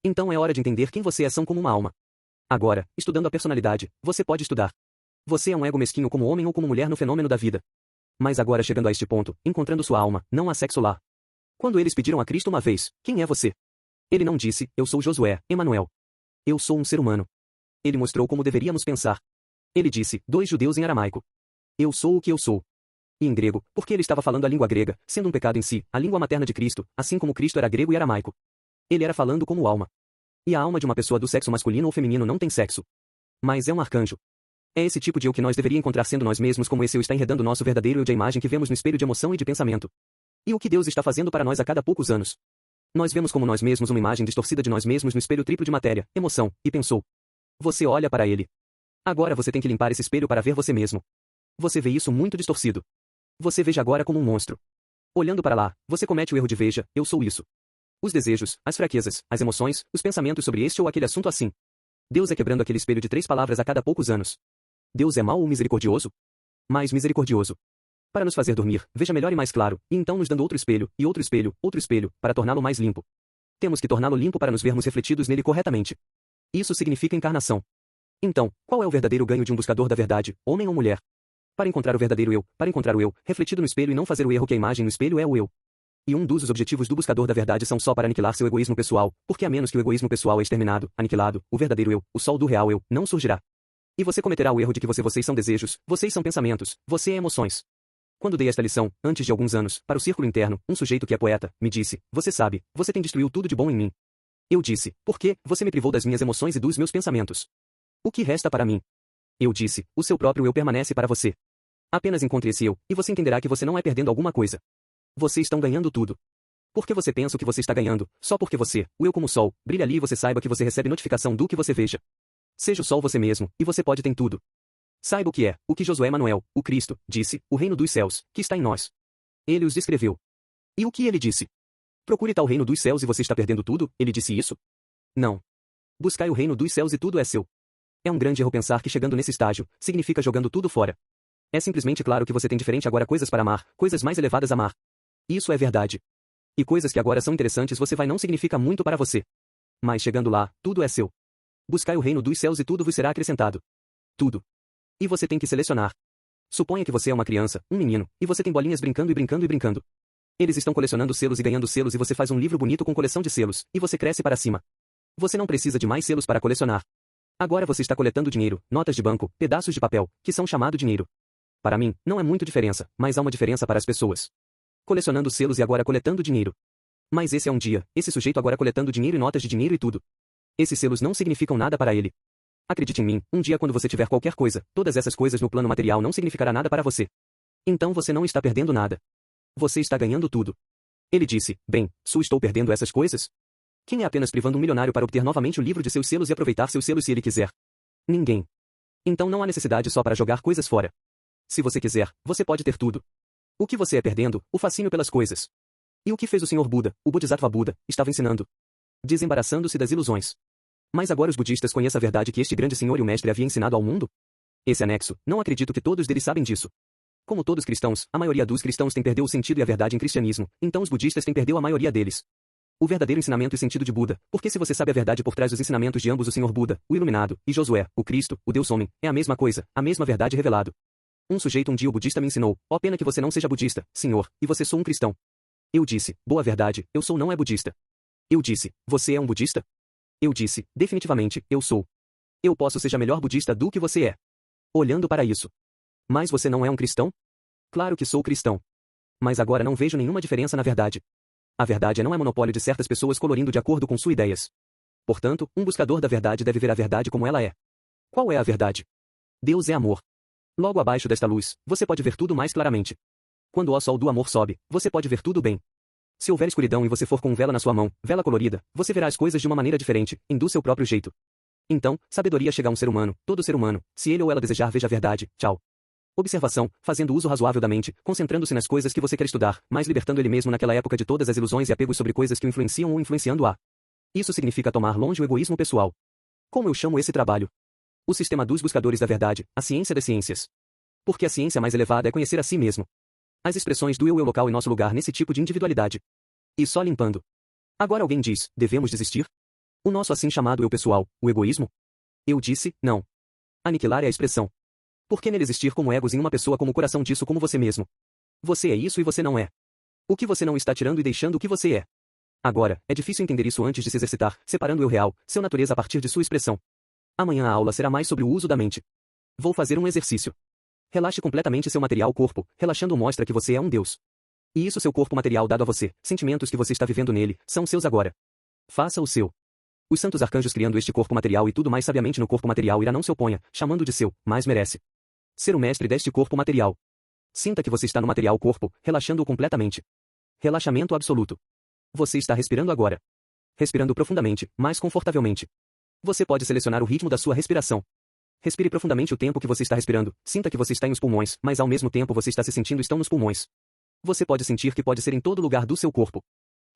Então é hora de entender quem você é são como uma alma. Agora, estudando a personalidade, você pode estudar. Você é um ego mesquinho como homem ou como mulher no fenômeno da vida. Mas agora chegando a este ponto, encontrando sua alma, não há sexo lá. Quando eles pediram a Cristo uma vez, quem é você? Ele não disse, eu sou Josué, Emanuel. Eu sou um ser humano. Ele mostrou como deveríamos pensar. Ele disse, 2 judeus em aramaico. Eu sou o que eu sou. E em grego, porque ele estava falando a língua grega, sendo um pecado em si, a língua materna de Cristo, assim como Cristo era grego e aramaico. Ele era falando como alma. E a alma de uma pessoa do sexo masculino ou feminino não tem sexo. Mas é um arcanjo. É esse tipo de eu que nós deveríamos encontrar sendo nós mesmos como esse eu está enredando nosso verdadeiro eu de a imagem que vemos no espelho de emoção e de pensamento. E o que Deus está fazendo para nós a cada poucos anos? Nós vemos como nós mesmos uma imagem distorcida de nós mesmos no espelho triplo de matéria, emoção, e pensou. Você olha para ele. Agora você tem que limpar esse espelho para ver você mesmo. Você vê isso muito distorcido. Você veja agora como um monstro. Olhando para lá, você comete o erro de veja, eu sou isso. Os desejos, as fraquezas, as emoções, os pensamentos sobre este ou aquele assunto assim. Deus é quebrando aquele espelho de 3 palavras a cada poucos anos. Deus é mau ou misericordioso? Mais misericordioso. Para nos fazer dormir, veja melhor e mais claro, e então nos dando outro espelho, para torná-lo mais limpo. Temos que torná-lo limpo para nos vermos refletidos nele corretamente. Isso significa encarnação. Então, qual é o verdadeiro ganho de um buscador da verdade, homem ou mulher? Para encontrar o verdadeiro eu, para encontrar o eu, refletido no espelho e não fazer o erro que a imagem no espelho é o eu. E um dos objetivos do buscador da verdade são só para aniquilar seu egoísmo pessoal, porque a menos que o egoísmo pessoal é exterminado, aniquilado, o verdadeiro eu, o sol do real eu, não surgirá. E você cometerá o erro de que vocês são desejos, vocês são pensamentos, você é emoções. Quando dei esta lição, antes de alguns anos, para o círculo interno, um sujeito que é poeta, me disse, você sabe, você tem destruído tudo de bom em mim. Eu disse, por quê? Você me privou das minhas emoções e dos meus pensamentos. O que resta para mim? Eu disse, o seu próprio eu permanece para você. Apenas encontre esse eu, e você entenderá que você não é perdendo alguma coisa. Vocês estão ganhando tudo. Por que você pensa o que você está ganhando, só porque você, o eu como sol, brilha ali e você saiba que você recebe notificação do que você veja. Seja o sol você mesmo, e você pode ter tudo. Saiba o que é, o que Josué Manuel, o Cristo, disse, o reino dos céus, que está em nós. Ele os descreveu. E o que ele disse? Procure tal reino dos céus e você está perdendo tudo, ele disse isso? Não. Buscai o reino dos céus e tudo é seu. É um grande erro pensar que chegando nesse estágio, significa jogando tudo fora. É simplesmente claro que você tem diferente agora coisas para amar, coisas mais elevadas a amar. Isso é verdade. E coisas que agora são interessantes você vai não significa muito para você. Mas chegando lá, tudo é seu. Buscai o reino dos céus e tudo vos será acrescentado. Tudo. E você tem que selecionar. Suponha que você é uma criança, um menino, e você tem bolinhas brincando e brincando e brincando. Eles estão colecionando selos e ganhando selos e você faz um livro bonito com coleção de selos, e você cresce para cima. Você não precisa de mais selos para colecionar. Agora você está coletando dinheiro, notas de banco, pedaços de papel, que são chamado dinheiro. Para mim, não é muito diferença, mas há uma diferença para as pessoas. Colecionando selos e agora coletando dinheiro. Mas esse é um dia, esse sujeito agora coletando dinheiro e notas de dinheiro e tudo. Esses selos não significam nada para ele. Acredite em mim, um dia quando você tiver qualquer coisa, todas essas coisas no plano material não significará nada para você. Então você não está perdendo nada. Você está ganhando tudo. Ele disse, bem, estou perdendo essas coisas? Quem é apenas privando um milionário para obter novamente o livro de seus selos e aproveitar seus selos se ele quiser? Ninguém. Então não há necessidade só para jogar coisas fora. Se você quiser, você pode ter tudo. O que você é perdendo? O fascínio pelas coisas. E o que fez o Senhor Buda, o Bodhisattva Buda, estava ensinando? Desembaraçando-se das ilusões. Mas agora os budistas conhecem a verdade que este grande senhor e o mestre havia ensinado ao mundo? Esse anexo, não acredito que todos deles sabem disso. Como todos cristãos, a maioria dos cristãos tem perdeu o sentido e a verdade em cristianismo, então os budistas têm perdeu a maioria deles. O verdadeiro ensinamento e sentido de Buda, porque se você sabe a verdade por trás dos ensinamentos de ambos o Senhor Buda, o Iluminado, e Josué, o Cristo, o Deus Homem, é a mesma coisa, a mesma verdade revelado. Um sujeito um dia o budista me ensinou, ó pena que você não seja budista, senhor, e você sou um cristão. Eu disse, boa verdade, eu sou não é budista. Eu disse, você é um budista? Eu disse, definitivamente, eu sou. Eu posso seja melhor budista do que você é. Olhando para isso. Mas você não é um cristão? Claro que sou cristão. Mas agora não vejo nenhuma diferença na verdade. A verdade não é monopólio de certas pessoas colorindo de acordo com suas ideias. Portanto, um buscador da verdade deve ver a verdade como ela é. Qual é a verdade? Deus é amor. Logo abaixo desta luz, você pode ver tudo mais claramente. Quando o sol do amor sobe, você pode ver tudo bem. Se houver escuridão e você for com vela na sua mão, vela colorida, você verá as coisas de uma maneira diferente, do seu próprio jeito. Então, sabedoria chega a um ser humano, todo ser humano, se ele ou ela desejar veja a verdade, tchau. Observação, fazendo uso razoável da mente, concentrando-se nas coisas que você quer estudar, mas libertando ele mesmo naquela época de todas as ilusões e apegos sobre coisas que o influenciam ou influenciando-a. Isso significa tomar longe o egoísmo pessoal. Como eu chamo esse trabalho? O sistema dos buscadores da verdade, a ciência das ciências. Porque a ciência mais elevada é conhecer a si mesmo. As expressões do eu local em nosso lugar nesse tipo de individualidade. E só limpando. Agora alguém diz, devemos desistir? O nosso assim chamado eu pessoal, o egoísmo? Eu disse, não. Aniquilar é a expressão. Por que nele existir como egos em uma pessoa como o coração disso como você mesmo? Você é isso e você não é. O que você não está tirando e deixando o que você é. Agora, é difícil entender isso antes de se exercitar, separando o eu real, seu natureza a partir de sua expressão. Amanhã a aula será mais sobre o uso da mente. Vou fazer um exercício. Relaxe completamente seu material corpo, relaxando mostra que você é um Deus. E isso seu corpo material dado a você, sentimentos que você está vivendo nele, são seus agora. Faça o seu. Os santos arcanjos criando este corpo material e tudo mais sabiamente no corpo material irá não se oponha, chamando de seu, mas merece. Ser o mestre deste corpo material. Sinta que você está no material corpo, relaxando-o completamente. Relaxamento absoluto. Você está respirando agora. Respirando profundamente, mais confortavelmente. Você pode selecionar o ritmo da sua respiração. Respire profundamente o tempo que você está respirando, sinta que você está em os pulmões, mas ao mesmo tempo você está se sentindo estão nos pulmões. Você pode sentir que pode ser em todo lugar do seu corpo.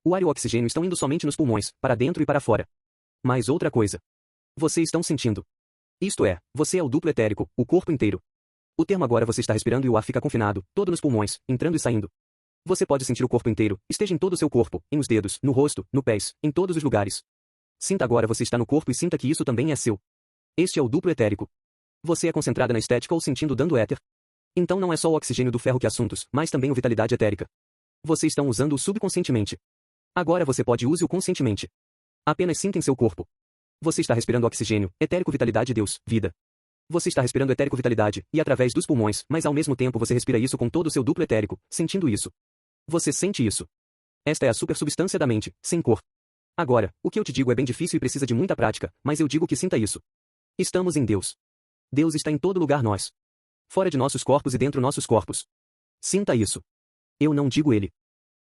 O ar e o oxigênio estão indo somente nos pulmões, para dentro e para fora. Mas outra coisa. Você estão sentindo. Isto é, você é o duplo etérico, o corpo inteiro. O termo agora você está respirando e o ar fica confinado, todo nos pulmões, entrando e saindo. Você pode sentir o corpo inteiro, esteja em todo o seu corpo, em os dedos, no rosto, no pés, em todos os lugares. Sinta agora você está no corpo e sinta que isso também é seu. Este é o duplo etérico. Você é concentrada na estética ou sentindo dando éter? Então não é só o oxigênio do ferro que assuntos, mas também o vitalidade etérica. Você estão usando-o subconscientemente. Agora você pode use-o conscientemente. Apenas sinta em seu corpo. Você está respirando oxigênio, etérico vitalidade Deus, vida. Você está respirando etérico vitalidade, e através dos pulmões, mas ao mesmo tempo você respira isso com todo o seu duplo etérico, sentindo isso. Você sente isso. Esta é a supersubstância da mente, sem cor. Agora, o que eu te digo é bem difícil e precisa de muita prática, mas eu digo que sinta isso. Estamos em Deus. Deus está em todo lugar nós. Fora de nossos corpos e dentro nossos corpos. Sinta isso. Eu não digo ele.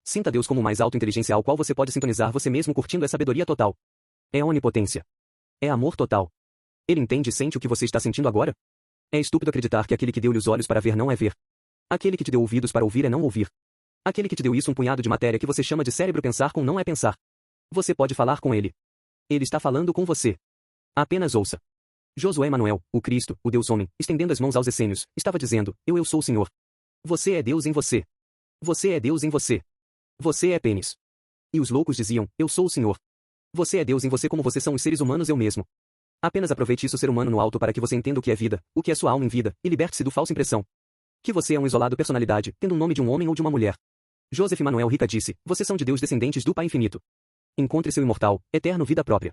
Sinta Deus como o mais alto inteligência ao qual você pode sintonizar você mesmo curtindo a sabedoria total. É onipotência. É amor total. Ele entende e sente o que você está sentindo agora? É estúpido acreditar que aquele que deu-lhe os olhos para ver não é ver. Aquele que te deu ouvidos para ouvir é não ouvir. Aquele que te deu isso um punhado de matéria que você chama de cérebro pensar com não é pensar. Você pode falar com ele. Ele está falando com você. Apenas ouça. Josué Manuel, o Cristo, o Deus homem, estendendo as mãos aos essênios, estava dizendo, eu sou o Senhor. Você é Deus em você. Você é Deus em você. Você é pênis. E os loucos diziam, eu sou o Senhor. Você é Deus em você como vocês são os seres humanos eu mesmo. Apenas aproveite isso ser humano no alto para que você entenda o que é vida, o que é sua alma em vida, e liberte-se do falsa impressão. Que você é um isolado personalidade, tendo um nome de um homem ou de uma mulher. Joseph Manuel Rica disse, vocês são de Deus descendentes do Pai infinito. Encontre seu imortal, eterno vida própria.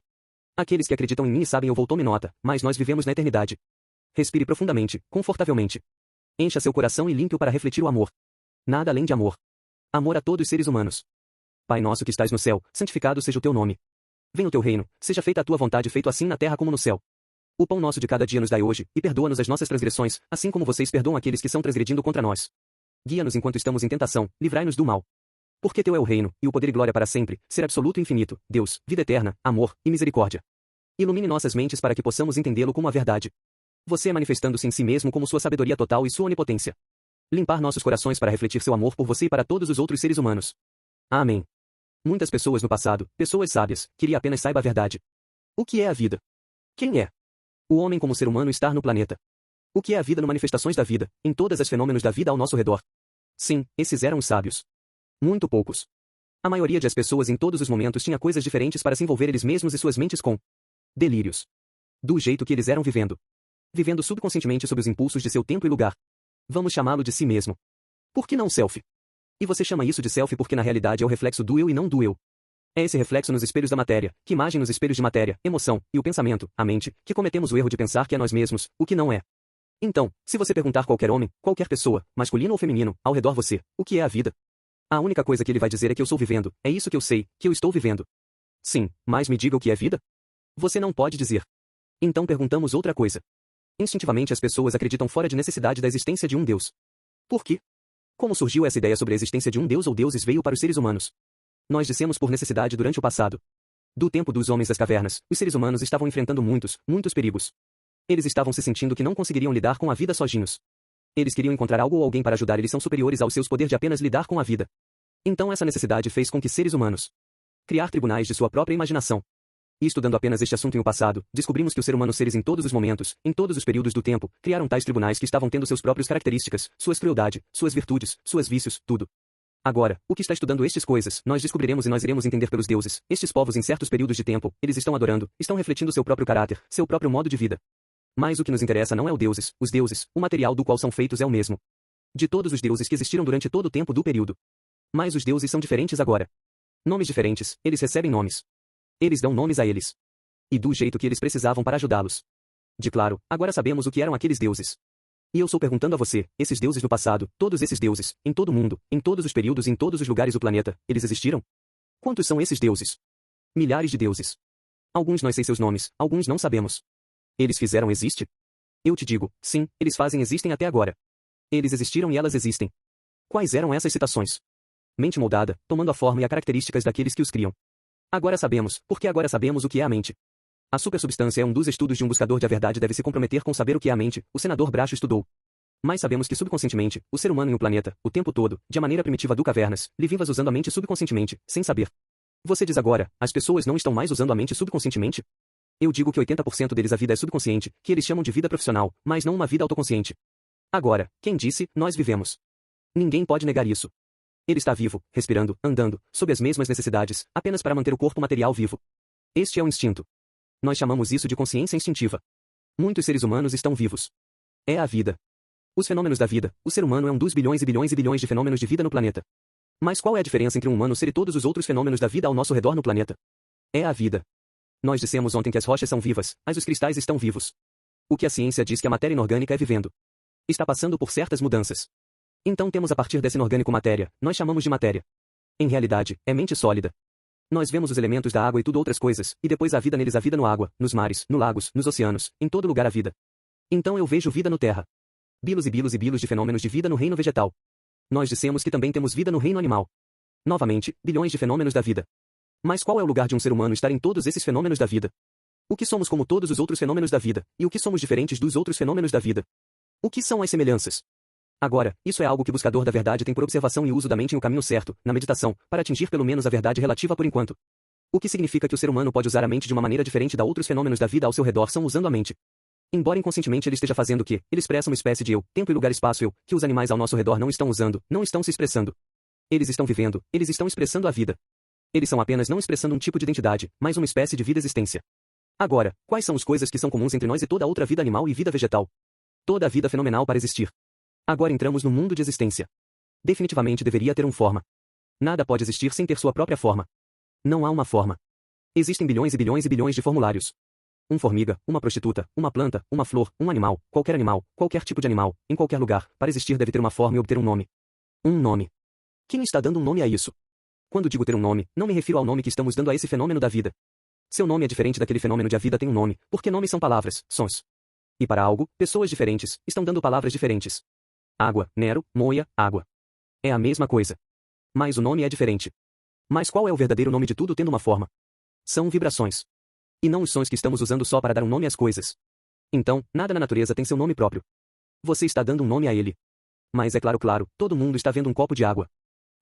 Aqueles que acreditam em mim sabem eu vou tome nota, mas nós vivemos na eternidade. Respire profundamente, confortavelmente. Encha seu coração e limpe-o para refletir o amor. Nada além de amor. Amor a todos os seres humanos. Pai nosso que estais no céu, santificado seja o teu nome. Venha o teu reino, seja feita a tua vontade feito assim na terra como no céu. O pão nosso de cada dia nos dai hoje, e perdoa-nos as nossas transgressões, assim como vocês perdoam aqueles que são transgredindo contra nós. Guia-nos enquanto estamos em tentação, livrai-nos do mal. Porque teu é o reino, e o poder e glória para sempre, ser absoluto e infinito, Deus, vida eterna, amor e misericórdia. Ilumine nossas mentes para que possamos entendê-lo como a verdade. Você é manifestando-se em si mesmo como sua sabedoria total e sua onipotência. Limpar nossos corações para refletir seu amor por você e para todos os outros seres humanos. Amém. Muitas pessoas no passado, pessoas sábias, queria apenas saiba a verdade. O que é a vida? Quem é? O homem como ser humano estar no planeta. O que é a vida no manifestações da vida, em todas as fenômenos da vida ao nosso redor? Sim, esses eram os sábios. Muito poucos. A maioria das pessoas em todos os momentos tinha coisas diferentes para se envolver eles mesmos e suas mentes com delírios. Do jeito que eles eram vivendo. Vivendo subconscientemente sob os impulsos de seu tempo e lugar. Vamos chamá-lo de si mesmo. Por que não self? E você chama isso de self porque na realidade é o reflexo do eu e não do eu. É esse reflexo nos espelhos da matéria, que imagem nos espelhos de matéria, emoção, e o pensamento, a mente, que cometemos o erro de pensar que é nós mesmos, o que não é. Então, se você perguntar qualquer homem, qualquer pessoa, masculino ou feminino, ao redor você, o que é a vida? A única coisa que ele vai dizer é que eu estou vivendo, é isso que eu sei, que eu estou vivendo. Sim, mas me diga o que é vida? Você não pode dizer. Então perguntamos outra coisa. Instintivamente as pessoas acreditam fora de necessidade da existência de um Deus. Por quê? Como surgiu essa ideia sobre a existência de um Deus ou deuses veio para os seres humanos? Nós dissemos por necessidade durante o passado. Do tempo dos homens das cavernas, os seres humanos estavam enfrentando muitos perigos. Eles estavam se sentindo que não conseguiriam lidar com a vida sozinhos. Eles queriam encontrar algo ou alguém para ajudar, eles são superiores aos seus poderes de apenas lidar com a vida. Então essa necessidade fez com que seres humanos criar tribunais de sua própria imaginação. E estudando apenas este assunto em o passado, descobrimos que o ser humano seres em todos os momentos, em todos os períodos do tempo, criaram tais tribunais que estavam tendo seus próprios características, suas crueldade, suas virtudes, suas vícios, tudo. Agora, o que está estudando estas coisas, nós descobriremos e nós iremos entender pelos deuses. Estes povos em certos períodos de tempo, eles estão adorando, estão refletindo seu próprio caráter, seu próprio modo de vida. Mas o que nos interessa não é os deuses, o material do qual são feitos é o mesmo. De todos os deuses que existiram durante todo o tempo do período. Mas os deuses são diferentes agora. Nomes diferentes, eles recebem nomes. Eles dão nomes a eles. E do jeito que eles precisavam para ajudá-los. De claro, agora sabemos o que eram aqueles deuses. E eu estou perguntando a você, esses deuses no passado, todos esses deuses, em todo o mundo, em todos os períodos e em todos os lugares do planeta, eles existiram? Quantos são esses deuses? Milhares de deuses. Alguns nós sei seus nomes, alguns não sabemos. Eles fizeram existe? Eu te digo, sim, eles fazem existem até agora. Eles existiram e elas existem. Quais eram essas citações? Mente moldada, tomando a forma e as características daqueles que os criam. Agora sabemos, porque agora sabemos o que é a mente. A supersubstância é um dos estudos de um buscador de a verdade deve se comprometer com saber o que é a mente, o senador Bracho estudou. Mas sabemos que subconscientemente, o ser humano em o planeta, o tempo todo, de a maneira primitiva do cavernas, lhe vivas usando a mente subconscientemente, sem saber. Você diz agora, as pessoas não estão mais usando a mente subconscientemente? Eu digo que 80% deles a vida é subconsciente, que eles chamam de vida profissional, mas não uma vida autoconsciente. Agora, quem disse, nós vivemos? Ninguém pode negar isso. Ele está vivo, respirando, andando, sob as mesmas necessidades, apenas para manter o corpo material vivo. Este é o instinto. Nós chamamos isso de consciência instintiva. Muitos seres humanos estão vivos. É a vida. Os fenômenos da vida, o ser humano é um dos bilhões e bilhões e bilhões de fenômenos de vida no planeta. Mas qual é a diferença entre um humano ser e todos os outros fenômenos da vida ao nosso redor no planeta? É a vida. Nós dissemos ontem que as rochas são vivas, mas os cristais estão vivos. O que a ciência diz que a matéria inorgânica é vivendo. Está passando por certas mudanças. Então temos a partir dessa inorgânico matéria, nós chamamos de matéria. Em realidade, é mente sólida. Nós vemos os elementos da água e tudo outras coisas, e depois a vida neles, a vida no água, nos mares, nos lagos, nos oceanos, em todo lugar a vida. Então eu vejo vida no terra. Bilos e bilos e bilos de fenômenos de vida no reino vegetal. Nós dissemos que também temos vida no reino animal. Novamente, bilhões de fenômenos da vida. Mas qual é o lugar de um ser humano estar em todos esses fenômenos da vida? O que somos como todos os outros fenômenos da vida, e o que somos diferentes dos outros fenômenos da vida? O que são as semelhanças? Agora, isso é algo que o buscador da verdade tem por observação e uso da mente em o caminho certo, na meditação, para atingir pelo menos a verdade relativa por enquanto. O que significa que o ser humano pode usar a mente de uma maneira diferente da outros fenômenos da vida ao seu redor são usando a mente. Embora inconscientemente ele esteja fazendo o que, ele expressa uma espécie de eu, tempo e lugar espaço eu, que os animais ao nosso redor não estão usando, não estão se expressando. Eles estão vivendo, eles estão expressando a vida. Eles são apenas não expressando um tipo de identidade, mas uma espécie de vida existência. Agora, quais são as coisas que são comuns entre nós e toda a outra vida animal e vida vegetal? Toda a vida fenomenal para existir. Agora entramos no mundo de existência. Definitivamente deveria ter uma forma. Nada pode existir sem ter sua própria forma. Não há uma forma. Existem bilhões e bilhões e bilhões de formulários. Uma formiga, uma prostituta, uma planta, uma flor, um animal, qualquer tipo de animal, em qualquer lugar, para existir deve ter uma forma e obter um nome. Um nome. Quem está dando um nome a isso? Quando digo ter um nome, não me refiro ao nome que estamos dando a esse fenômeno da vida. Seu nome é diferente daquele fenômeno de a vida tem um nome, porque nomes são palavras, sons. E para algo, pessoas diferentes, estão dando palavras diferentes. Água, Nero, Moia, água. É a mesma coisa. Mas o nome é diferente. Mas qual é o verdadeiro nome de tudo tendo uma forma? São vibrações. E não os sons que estamos usando só para dar um nome às coisas. Então, nada na natureza tem seu nome próprio. Você está dando um nome a ele. Mas é claro, todo mundo está vendo um copo de água.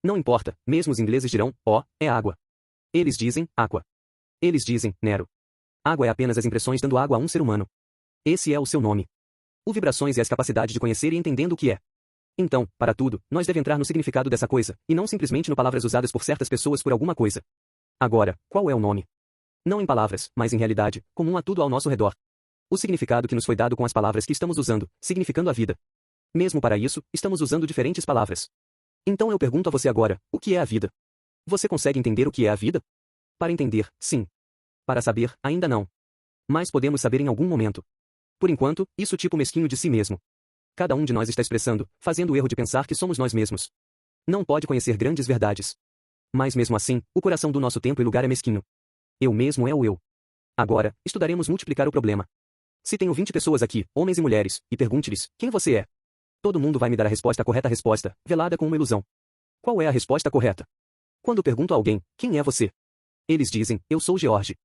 Não importa, mesmo os ingleses dirão, é água. Eles dizem, aqua. Eles dizem, Nero. Água é apenas as impressões dando água a um ser humano. Esse é o seu nome. O vibrações é a capacidade de conhecer e entendendo o que é. Então, para tudo, nós devemos entrar no significado dessa coisa, e não simplesmente no palavras usadas por certas pessoas por alguma coisa. Agora, qual é o nome? Não em palavras, mas em realidade, comum a tudo ao nosso redor. O significado que nos foi dado com as palavras que estamos usando, significando a vida. Mesmo para isso, estamos usando diferentes palavras. Então eu pergunto a você agora, o que é a vida? Você consegue entender o que é a vida? Para entender, sim. Para saber, ainda não. Mas podemos saber em algum momento. Por enquanto, isso tipo mesquinho de si mesmo. Cada um de nós está expressando, fazendo o erro de pensar que somos nós mesmos. Não pode conhecer grandes verdades. Mas mesmo assim, o coração do nosso tempo e lugar é mesquinho. Eu mesmo é o eu. Agora, estudaremos multiplicar o problema. Se tenho 20 pessoas aqui, homens e mulheres, e pergunte-lhes, quem você é? Todo mundo vai me dar a resposta correta, velada com uma ilusão. Qual é a resposta correta? Quando pergunto a alguém, quem é você? Eles dizem, eu sou George.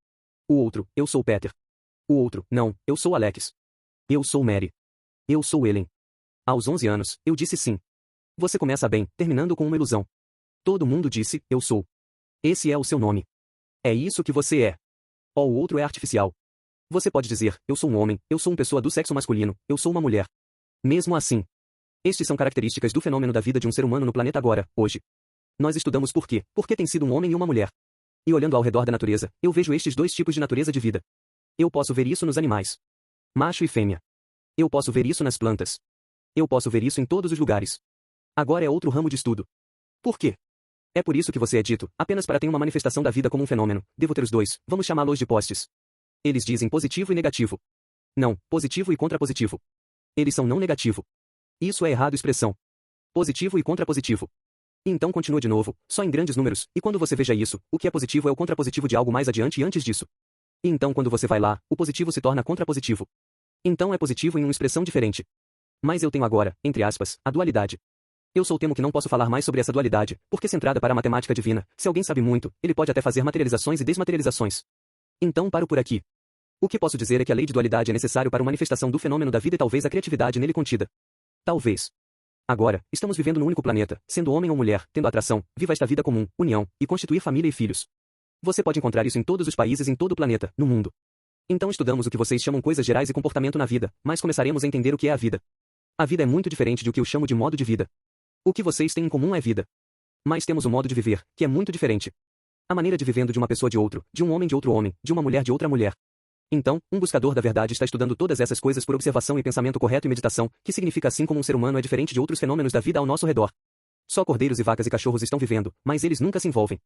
O outro, eu sou Peter. O outro, não, eu sou Alex. Eu sou Mary. Eu sou Ellen. Aos 11 anos, eu disse sim. Você começa bem, terminando com uma ilusão. Todo mundo disse, eu sou. Esse é o seu nome. É isso que você é. O outro é artificial. Você pode dizer, eu sou um homem, eu sou uma pessoa do sexo masculino, eu sou uma mulher. Mesmo assim. Estes são características do fenômeno da vida de um ser humano no planeta agora, hoje. Nós estudamos por quê, porque tem sido um homem e uma mulher. E olhando ao redor da natureza, eu vejo estes dois tipos de natureza de vida. Eu posso ver isso nos animais. Macho e fêmea. Eu posso ver isso nas plantas. Eu posso ver isso em todos os lugares. Agora é outro ramo de estudo. Por quê? É por isso que você é dito, apenas para ter uma manifestação da vida como um fenômeno, devo ter os dois, vamos chamá-los de postes. Eles dizem positivo e negativo. Não, positivo e contrapositivo. Eles são não negativo. Isso é errado expressão. Positivo e contrapositivo. Então continua de novo, só em grandes números, e quando você veja isso, o que é positivo é o contrapositivo de algo mais adiante e antes disso. E então quando você vai lá, o positivo se torna contrapositivo. Então é positivo em uma expressão diferente. Mas eu tenho agora, entre aspas, a dualidade. Eu sou temo que não posso falar mais sobre essa dualidade, porque centrada para a matemática divina, se alguém sabe muito, ele pode até fazer materializações e desmaterializações. Então paro por aqui. O que posso dizer é que a lei de dualidade é necessário para a manifestação do fenômeno da vida e talvez a criatividade nele contida. Talvez. Agora, estamos vivendo num único planeta, sendo homem ou mulher, tendo atração, viva esta vida comum, união, e constituir família e filhos. Você pode encontrar isso em todos os países em todo o planeta, no mundo. Então estudamos o que vocês chamam coisas gerais e comportamento na vida, mas começaremos a entender o que é a vida. A vida é muito diferente de o que eu chamo de modo de vida. O que vocês têm em comum é vida. Mas temos um modo de viver, que é muito diferente. A maneira de vivendo de uma pessoa de outro, de um homem de outro homem, de uma mulher de outra mulher. Então, um buscador da verdade está estudando todas essas coisas por observação e pensamento correto e meditação, que significa assim como um ser humano é diferente de outros fenômenos da vida ao nosso redor. Só cordeiros e vacas e cachorros estão vivendo, mas eles nunca se envolvem.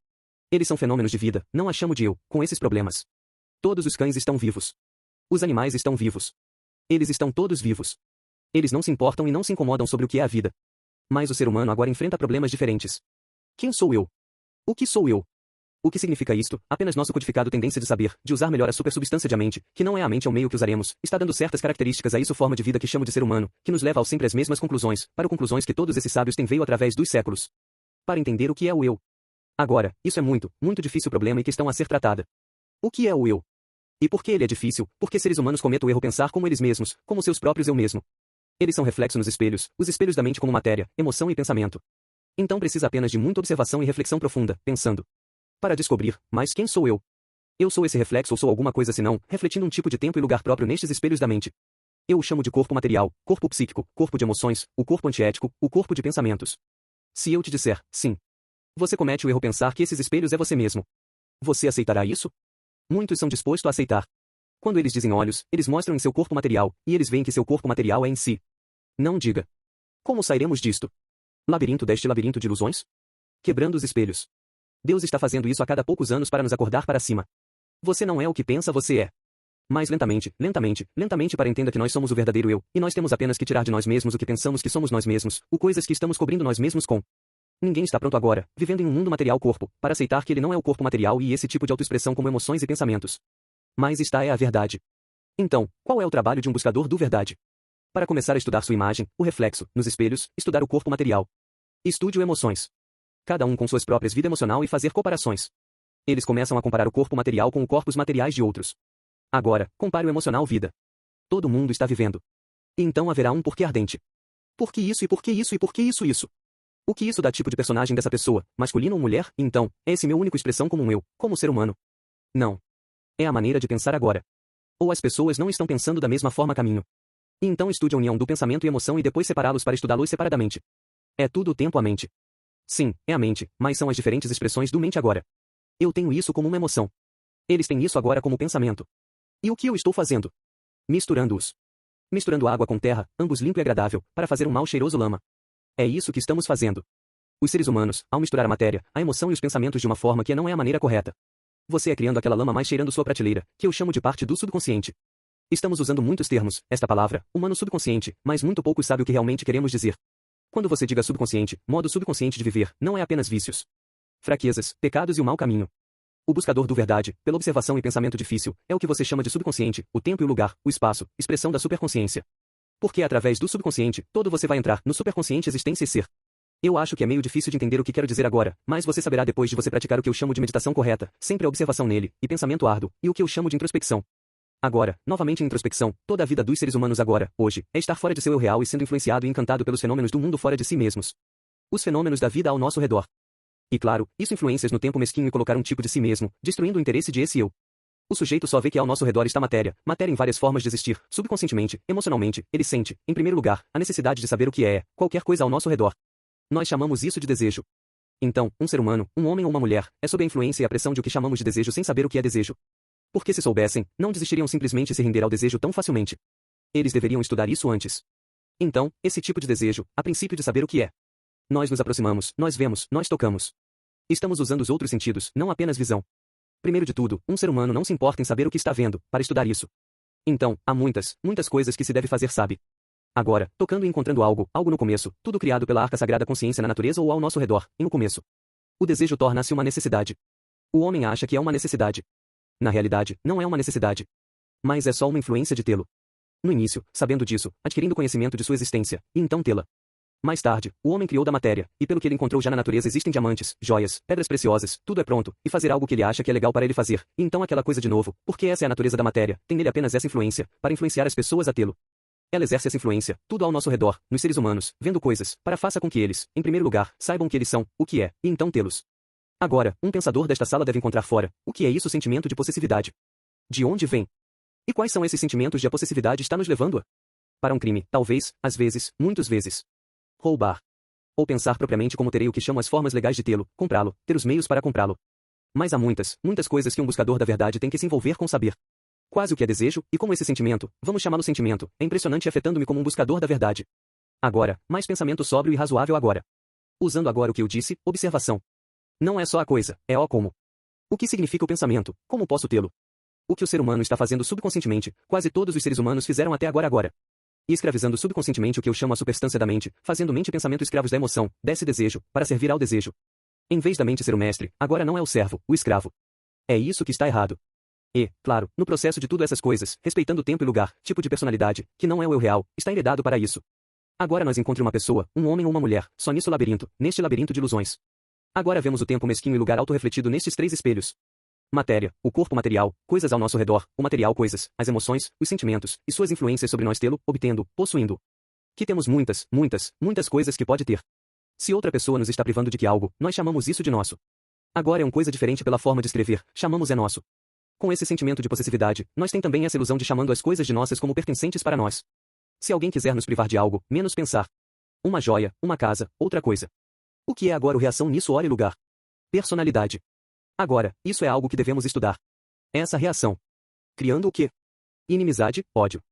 Eles são fenômenos de vida, não a chamo de eu, com esses problemas. Todos os cães estão vivos. Os animais estão vivos. Eles estão todos vivos. Eles não se importam e não se incomodam sobre o que é a vida. Mas o ser humano agora enfrenta problemas diferentes. Quem sou eu? O que sou eu? O que significa isto? Apenas nosso codificado tendência de saber, de usar melhor a supersubstância de a mente, que não é a mente ao meio que usaremos, está dando certas características a isso forma de vida que chamo de ser humano, que nos leva ao sempre às mesmas conclusões, para conclusões que todos esses sábios têm veio através dos séculos. Para entender o que é o eu. Agora, isso é muito, muito difícil problema e questão a ser tratada. O que é o eu? E por que ele é difícil? Porque seres humanos cometem o erro pensar como eles mesmos, como seus próprios eu mesmo. Eles são reflexo nos espelhos, os espelhos da mente como matéria, emoção e pensamento. Então precisa apenas de muita observação e reflexão profunda, pensando. Para descobrir, mas quem sou eu? Eu sou esse reflexo ou sou alguma coisa senão, refletindo um tipo de tempo e lugar próprio nestes espelhos da mente. Eu o chamo de corpo material, corpo psíquico, corpo de emoções, o corpo antiético, o corpo de pensamentos. Se eu te disser, sim. Você comete o erro pensar que esses espelhos é você mesmo. Você aceitará isso? Muitos são dispostos a aceitar. Quando eles dizem olhos, eles mostram em seu corpo material, e eles veem que seu corpo material é em si. Não diga. Como sairemos disto? Labirinto deste labirinto de ilusões? Quebrando os espelhos. Deus está fazendo isso a cada poucos anos para nos acordar para cima. Você não é o que pensa, você é. Mas lentamente, lentamente, lentamente para entenda que nós somos o verdadeiro eu, e nós temos apenas que tirar de nós mesmos o que pensamos que somos nós mesmos, o coisas que estamos cobrindo nós mesmos com. Ninguém está pronto agora, vivendo em um mundo material corpo, para aceitar que ele não é o corpo material e esse tipo de autoexpressão como emoções e pensamentos. Mas esta é a verdade. Então, qual é o trabalho de um buscador do verdade? Para começar a estudar sua imagem, o reflexo, nos espelhos, estudar o corpo material. Estude o emoções. Cada um com suas próprias vida emocional e fazer comparações. Eles começam a comparar o corpo material com os corpos materiais de outros. Agora, compare o emocional vida. Todo mundo está vivendo. E então haverá um porquê ardente. Por que isso e por que isso e por que isso? O que isso dá tipo de personagem dessa pessoa, masculino ou mulher? Então, é esse meu único expressão como um eu, como ser humano? Não. É a maneira de pensar agora. Ou as pessoas não estão pensando da mesma forma caminho. E então estude a união do pensamento e emoção e depois separá-los para estudá-los separadamente. É tudo o tempo a mente. Sim, é a mente, mas são as diferentes expressões do mente agora. Eu tenho isso como uma emoção. Eles têm isso agora como pensamento. E o que eu estou fazendo? Misturando-os. Misturando água com terra, ambos limpo e agradável, para fazer um mal cheiroso lama. É isso que estamos fazendo. Os seres humanos, ao misturar a matéria, a emoção e os pensamentos de uma forma que não é a maneira correta. Você é criando aquela lama mais cheirando sua prateleira, que eu chamo de parte do subconsciente. Estamos usando muitos termos, esta palavra, humano subconsciente, mas muito poucos sabem o que realmente queremos dizer. Quando você diga subconsciente, modo subconsciente de viver, não é apenas vícios, fraquezas, pecados e o mau caminho. O buscador do verdade, pela observação e pensamento difícil, é o que você chama de subconsciente, o tempo e o lugar, o espaço, expressão da superconsciência. Porque através do subconsciente, todo você vai entrar no superconsciente existência e ser. Eu acho que é meio difícil de entender o que quero dizer agora, mas você saberá depois de você praticar o que eu chamo de meditação correta, sempre a observação nele, e pensamento árduo, e o que eu chamo de introspecção. Agora, novamente em introspecção, toda a vida dos seres humanos agora, hoje, é estar fora de seu eu real e sendo influenciado e encantado pelos fenômenos do mundo fora de si mesmos. Os fenômenos da vida ao nosso redor. E claro, isso influências no tempo mesquinho e colocar um tipo de si mesmo, destruindo o interesse de esse eu. O sujeito só vê que ao nosso redor está matéria, matéria em várias formas de existir, subconscientemente, emocionalmente, ele sente, em primeiro lugar, a necessidade de saber o que é qualquer coisa ao nosso redor. Nós chamamos isso de desejo. Então, um ser humano, um homem ou uma mulher, é sob a influência e a pressão de o que chamamos de desejo sem saber o que é desejo. Porque se soubessem, não desistiriam simplesmente se render ao desejo tão facilmente. Eles deveriam estudar isso antes. Então, esse tipo de desejo, a princípio de saber o que é. Nós nos aproximamos, nós vemos, nós tocamos. Estamos usando os outros sentidos, não apenas visão. Primeiro de tudo, um ser humano não se importa em saber o que está vendo, para estudar isso. Então, há muitas, muitas coisas que se deve fazer sabe. Agora, tocando e encontrando algo, algo no começo, tudo criado pela arca sagrada consciência na natureza ou ao nosso redor, e no começo. O desejo torna-se uma necessidade. O homem acha que é uma necessidade. Na realidade, não é uma necessidade. Mas é só uma influência de tê-lo. No início, sabendo disso, adquirindo conhecimento de sua existência, e então tê-la. Mais tarde, o homem criou da matéria, e pelo que ele encontrou já na natureza existem diamantes, joias, pedras preciosas, tudo é pronto, e fazer algo que ele acha que é legal para ele fazer, e então aquela coisa de novo, porque essa é a natureza da matéria, tem nele apenas essa influência, para influenciar as pessoas a tê-lo. Ela exerce essa influência, tudo ao nosso redor, nos seres humanos, vendo coisas, para faça com que eles, em primeiro lugar, saibam o que eles são, o que é, e então tê-los. Agora, um pensador desta sala deve encontrar fora, o que é isso sentimento de possessividade? De onde vem? E quais são esses sentimentos de a possessividade está nos levando a? Para um crime, talvez, às vezes, muitas vezes. Roubar. Ou pensar propriamente como terei o que chamo as formas legais de tê-lo, comprá-lo, ter os meios para comprá-lo. Mas há muitas, muitas coisas que um buscador da verdade tem que se envolver com saber. Quase o que é desejo, e como esse sentimento, vamos chamá-lo sentimento, é impressionante afetando-me como um buscador da verdade. Agora, mais pensamento sóbrio e razoável agora. Usando agora o que eu disse, observação. Não é só a coisa, é o como. O que significa o pensamento? Como posso tê-lo? O que o ser humano está fazendo subconscientemente, quase todos os seres humanos fizeram até agora. E escravizando subconscientemente o que eu chamo a substância da mente, fazendo mente e pensamento escravos da emoção, desse desejo, para servir ao desejo. Em vez da mente ser o mestre, agora não é o servo, o escravo. É isso que está errado. E, claro, no processo de tudo essas coisas, respeitando o tempo e lugar, tipo de personalidade, que não é o eu real, está enredado para isso. Agora nós encontramos uma pessoa, um homem ou uma mulher, só nisso labirinto, neste labirinto de ilusões. Agora vemos o tempo mesquinho e lugar autorrefletido nestes 3 espelhos. Matéria, o corpo material, coisas ao nosso redor, o material coisas, as emoções, os sentimentos, e suas influências sobre nós tê-lo, obtendo, possuindo. Que temos muitas, muitas, muitas coisas que pode ter. Se outra pessoa nos está privando de que algo, nós chamamos isso de nosso. Agora é uma coisa diferente pela forma de escrever, chamamos é nosso. Com esse sentimento de possessividade, nós tem também essa ilusão de chamando as coisas de nossas como pertencentes para nós. Se alguém quiser nos privar de algo, menos pensar. Uma joia, uma casa, outra coisa. O que é agora o reação nisso hora e lugar? Personalidade. Agora, isso é algo que devemos estudar. Essa reação. Criando o quê? Inimizade, ódio.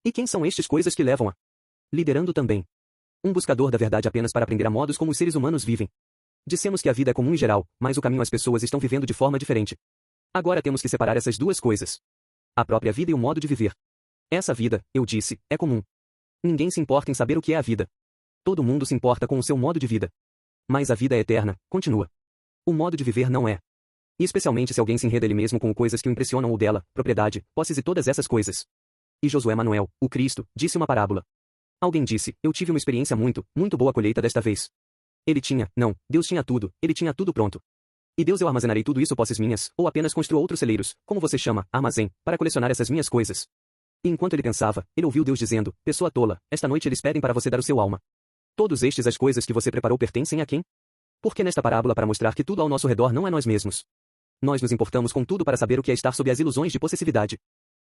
E quem são estas coisas que levam a? Liderando também. Um buscador da verdade apenas para aprender a modos como os seres humanos vivem. Dissemos que a vida é comum em geral, mas o caminho as pessoas estão vivendo de forma diferente. Agora temos que separar essas duas coisas. A própria vida e o modo de viver. Essa vida, eu disse, é comum. Ninguém se importa em saber o que é a vida. Todo mundo se importa com o seu modo de vida. Mas a vida é eterna, continua. O modo de viver não é. E especialmente se alguém se enreda ele mesmo com coisas que o impressionam ou dela, propriedade, posses e todas essas coisas. E Josué Manuel, o Cristo, disse uma parábola. Alguém disse, eu tive uma experiência muito, muito boa colheita desta vez. Deus tinha tudo, ele tinha tudo pronto. E Deus eu armazenarei tudo isso posses minhas, ou apenas construa outros celeiros, como você chama, armazém, para colecionar essas minhas coisas. E enquanto ele pensava, ele ouviu Deus dizendo, pessoa tola, esta noite eles pedem para você dar o seu alma. Todos estes as coisas que você preparou pertencem a quem? Porque nesta parábola para mostrar que tudo ao nosso redor não é nós mesmos. Nós nos importamos com tudo para saber o que é estar sob as ilusões de possessividade.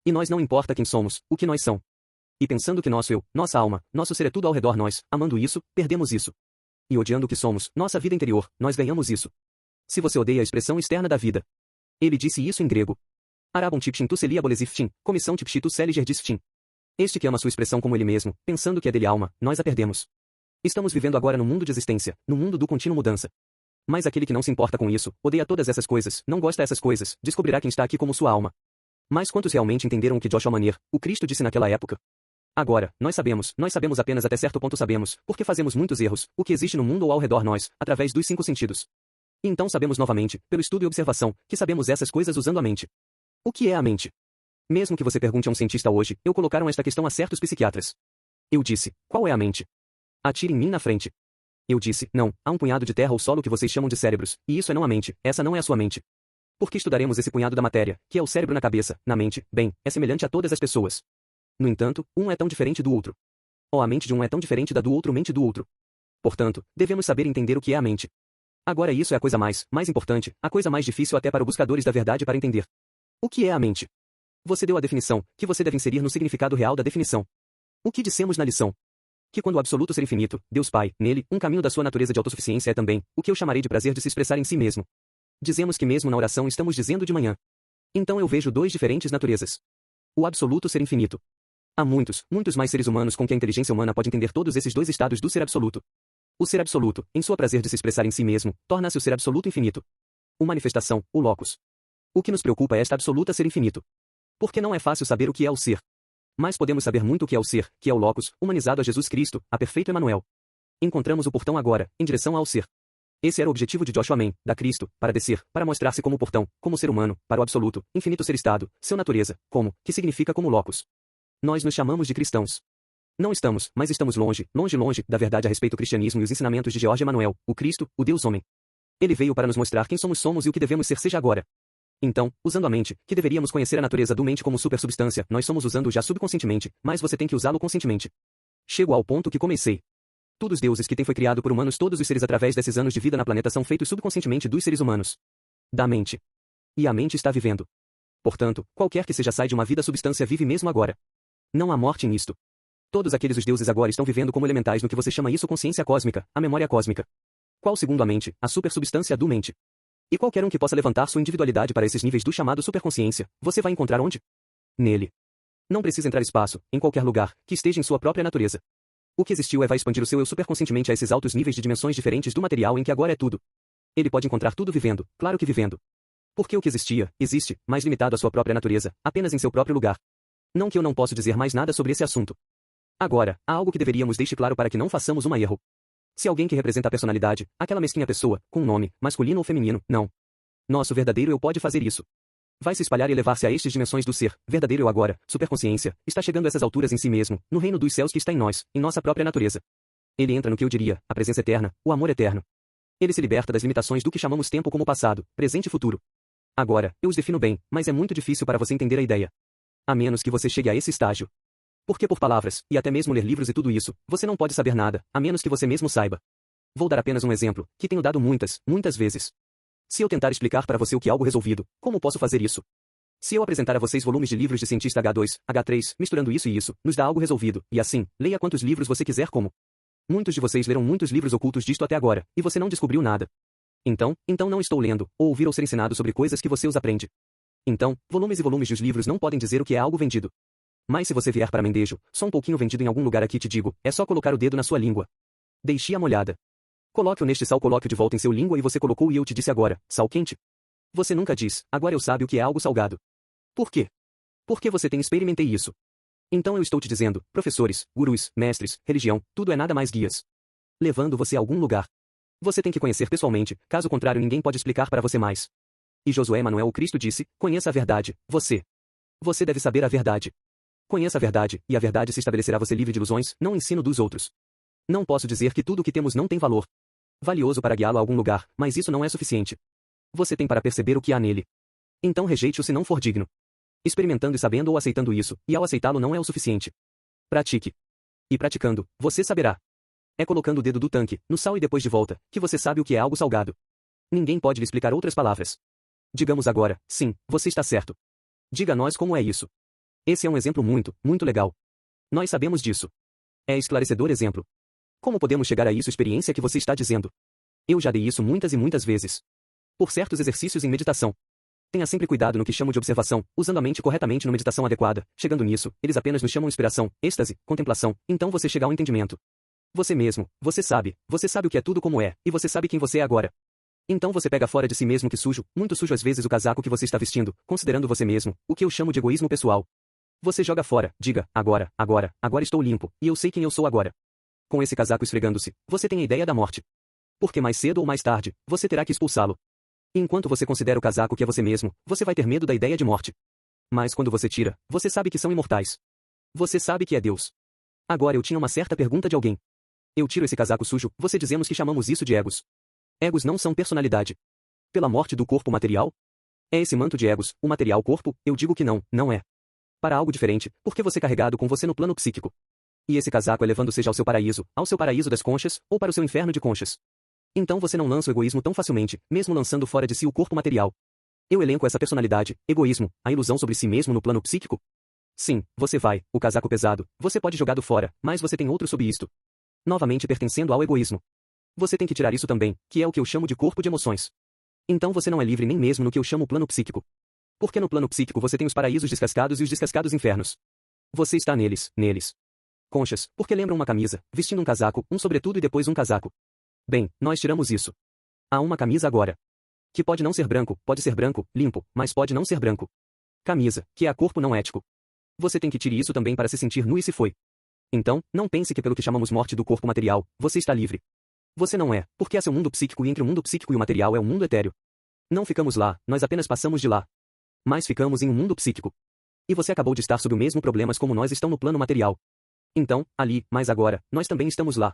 E nós não importa quem somos, o que nós são. E pensando que nosso eu, nossa alma, nosso ser é tudo ao redor nós, amando isso, perdemos isso. E odiando o que somos, nossa vida interior, nós ganhamos isso. Se você odeia a expressão externa da vida. Ele disse isso em grego. Arabon tipshin tu selia bolesiftin, comissão tipshi tu seliger disftin. Este que ama sua expressão como ele mesmo, pensando que é dele alma, nós a perdemos. Estamos vivendo agora no mundo de existência, no mundo do contínuo mudança. Mas aquele que não se importa com isso, odeia todas essas coisas, não gosta dessas coisas, descobrirá quem está aqui como sua alma. Mas quantos realmente entenderam o que Joshua Manier, o Cristo disse naquela época? Agora, nós sabemos apenas até certo ponto sabemos, porque fazemos muitos erros, o que existe no mundo ou ao redor nós, através dos 5 sentidos. E então sabemos novamente, pelo estudo e observação, que sabemos essas coisas usando a mente. O que é a mente? Mesmo que você pergunte a um cientista hoje, eu colocaram esta questão a certos psiquiatras. Eu disse, qual é a mente? Atire em mim na frente. Eu disse, não, há um punhado de terra ou solo que vocês chamam de cérebros, e isso é não a mente, essa não é a sua mente. Porque estudaremos esse punhado da matéria, que é o cérebro na cabeça, na mente, bem, é semelhante a todas as pessoas. No entanto, um é tão diferente do outro. Ou a mente de um é tão diferente da do outro mente do outro. Portanto, devemos saber entender o que é a mente. Agora isso é a coisa mais importante, a coisa mais difícil até para os buscadores da verdade para entender. O que é a mente? Você deu a definição, que você deve inserir no significado real da definição. O que dissemos na lição? Que quando o absoluto ser infinito, Deus Pai, nele, um caminho da sua natureza de autossuficiência é também, o que eu chamarei de prazer de se expressar em si mesmo. Dizemos que mesmo na oração estamos dizendo de manhã. Então eu vejo 2 diferentes naturezas. O absoluto ser infinito. Há muitos, muitos mais seres humanos com que a inteligência humana pode entender todos esses 2 estados do ser absoluto. O ser absoluto, em sua prazer de se expressar em si mesmo, torna-se o ser absoluto infinito. O manifestação, o locus. O que nos preocupa é esta absoluta ser infinito. Porque não é fácil saber o que é o ser. Mas podemos saber muito o que é o ser, que é o locus, humanizado a Jesus Cristo, a perfeito Emanuel. Encontramos o portão agora, em direção ao ser. Esse era o objetivo de Joshua Man, da Cristo, para descer, para mostrar-se como portão, como ser humano, para o absoluto, infinito ser estado, seu natureza, como, que significa como locus. Nós nos chamamos de cristãos. Não estamos, mas estamos longe, longe, longe, da verdade a respeito do cristianismo e os ensinamentos de George Emanuel, o Cristo, o Deus homem. Ele veio para nos mostrar quem somos e o que devemos ser seja agora. Então, usando a mente, que deveríamos conhecer a natureza do mente como supersubstância, nós somos usando já subconscientemente, mas você tem que usá-lo conscientemente. Chego ao ponto que comecei. Todos os deuses que têm foi criado por humanos, todos os seres através desses anos de vida na planeta são feitos subconscientemente dos seres humanos. Da mente. E a mente está vivendo. Portanto, qualquer que seja sai de uma vida substância vive mesmo agora. Não há morte nisto. Todos aqueles os deuses agora estão vivendo como elementais no que você chama isso consciência cósmica, a memória cósmica. Qual segundo a mente, a supersubstância do mente? E qualquer um que possa levantar sua individualidade para esses níveis do chamado superconsciência, você vai encontrar onde? Nele. Não precisa entrar espaço, em qualquer lugar, que esteja em sua própria natureza. O que existiu vai expandir o seu eu superconscientemente a esses altos níveis de dimensões diferentes do material em que agora é tudo. Ele pode encontrar tudo vivendo, claro que vivendo. Porque o que existia, existe, mais limitado à sua própria natureza, apenas em seu próprio lugar. Não que eu não posso dizer mais nada sobre esse assunto. Agora, há algo que deveríamos deixar claro para que não façamos um erro. Se alguém que representa a personalidade, aquela mesquinha pessoa, com um nome, masculino ou feminino, não. Nosso verdadeiro eu pode fazer isso. Vai se espalhar e elevar-se a estas dimensões do ser, verdadeiro eu agora, superconsciência, está chegando a essas alturas em si mesmo, no reino dos céus que está em nós, em nossa própria natureza. Ele entra no que eu diria, a presença eterna, o amor eterno. Ele se liberta das limitações do que chamamos tempo como passado, presente e futuro. Agora, eu os defino bem, mas é muito difícil para você entender a ideia. A menos que você chegue a esse estágio. Porque por palavras, e até mesmo ler livros e tudo isso, você não pode saber nada, a menos que você mesmo saiba. Vou dar apenas um exemplo, que tenho dado muitas, muitas vezes. Se eu tentar explicar para você o que é algo resolvido, como posso fazer isso? Se eu apresentar a vocês volumes de livros de cientista H2, H3, misturando isso e isso, nos dá algo resolvido, e assim, leia quantos livros você quiser como. Muitos de vocês leram muitos livros ocultos disto até agora, e você não descobriu nada. Então não estou lendo, ou ouvir ou ser ensinado sobre coisas que você os aprende. Então, volumes e volumes dos livros não podem dizer o que é algo vendido. Mas se você vier para Mendejo, só um pouquinho vendido em algum lugar aqui te digo, é só colocar o dedo na sua língua. Deixe-a molhada. Coloque-o neste sal, coloque-o de volta em seu língua e você colocou e eu te disse agora, sal quente. Você nunca diz, agora eu sabe o que é algo salgado. Por quê? Porque você tem experimentei isso. Então eu estou te dizendo, professores, gurus, mestres, religião, tudo é nada mais guias. Levando você a algum lugar. Você tem que conhecer pessoalmente, caso contrário ninguém pode explicar para você mais. E Josué Manuel o Cristo disse, conheça a verdade, você. Você deve saber a verdade. Conheça a verdade, e a verdade se estabelecerá você livre de ilusões, não ensino dos outros. Não posso dizer que tudo o que temos não tem valor. Valioso para guiá-lo a algum lugar, mas isso não é suficiente. Você tem para perceber o que há nele. Então rejeite-o se não for digno. Experimentando e sabendo ou aceitando isso, e ao aceitá-lo não é o suficiente. Pratique. E praticando, você saberá. É colocando o dedo do tanque, no sal e depois de volta, que você sabe o que é algo salgado. Ninguém pode lhe explicar outras palavras. Digamos agora, sim, você está certo. Diga a nós como é isso. Esse é um exemplo muito, muito legal. Nós sabemos disso. É esclarecedor exemplo. Como podemos chegar a isso experiência que você está dizendo? Eu já dei isso muitas e muitas vezes. Por certos exercícios em meditação. Tenha sempre cuidado no que chamo de observação, usando a mente corretamente na meditação adequada. Chegando nisso, eles apenas nos chamam inspiração, êxtase, contemplação, então você chega ao entendimento. Você mesmo, você sabe o que é tudo como é, e você sabe quem você é agora. Então você pega fora de si mesmo que sujo, muito sujo às vezes o casaco que você está vestindo, considerando você mesmo, o que eu chamo de egoísmo pessoal. Você joga fora, diga, agora estou limpo, e eu sei quem eu sou agora. Com esse casaco esfregando-se, você tem a ideia da morte. Porque mais cedo ou mais tarde, você terá que expulsá-lo. E enquanto você considera o casaco que é você mesmo, você vai ter medo da ideia de morte. Mas quando você tira, você sabe que são imortais. Você sabe que é Deus. Agora eu tinha uma certa pergunta de alguém. Eu tiro esse casaco sujo, você dizemos que chamamos isso de egos. Egos não são personalidade. Pela morte do corpo material? É esse manto de egos, o material corpo? Eu digo que não, não é. Para algo diferente, porque você carregado com você no plano psíquico. E esse casaco é levando seja ao seu paraíso das conchas, ou para o seu inferno de conchas. Então você não lança o egoísmo tão facilmente, mesmo lançando fora de si o corpo material. Eu elenco essa personalidade, egoísmo, a ilusão sobre si mesmo no plano psíquico? Sim, você vai, o casaco pesado, você pode jogá-lo fora, mas você tem outro sob isto. Novamente pertencendo ao egoísmo. Você tem que tirar isso também, que é o que eu chamo de corpo de emoções. Então você não é livre nem mesmo no que eu chamo plano psíquico. Porque no plano psíquico você tem os paraísos descascados e os descascados infernos. Você está neles. Conchas, porque lembram uma camisa, vestindo um casaco, um sobretudo e depois um casaco. Bem, nós tiramos isso. Há uma camisa agora. Que pode não ser branco, pode ser branco, limpo, mas pode não ser branco. Camisa, que é a corpo não ético. Você tem que tirar isso também para se sentir nu e se foi. Então, não pense que pelo que chamamos morte do corpo material, você está livre. Você não é, porque há seu mundo psíquico e entre o mundo psíquico e o material é um mundo etéreo. Não ficamos lá, nós apenas passamos de lá. Mas ficamos em um mundo psíquico. E você acabou de estar sob o mesmo problemas como nós estão no plano material. Então, ali, mas agora, nós também estamos lá.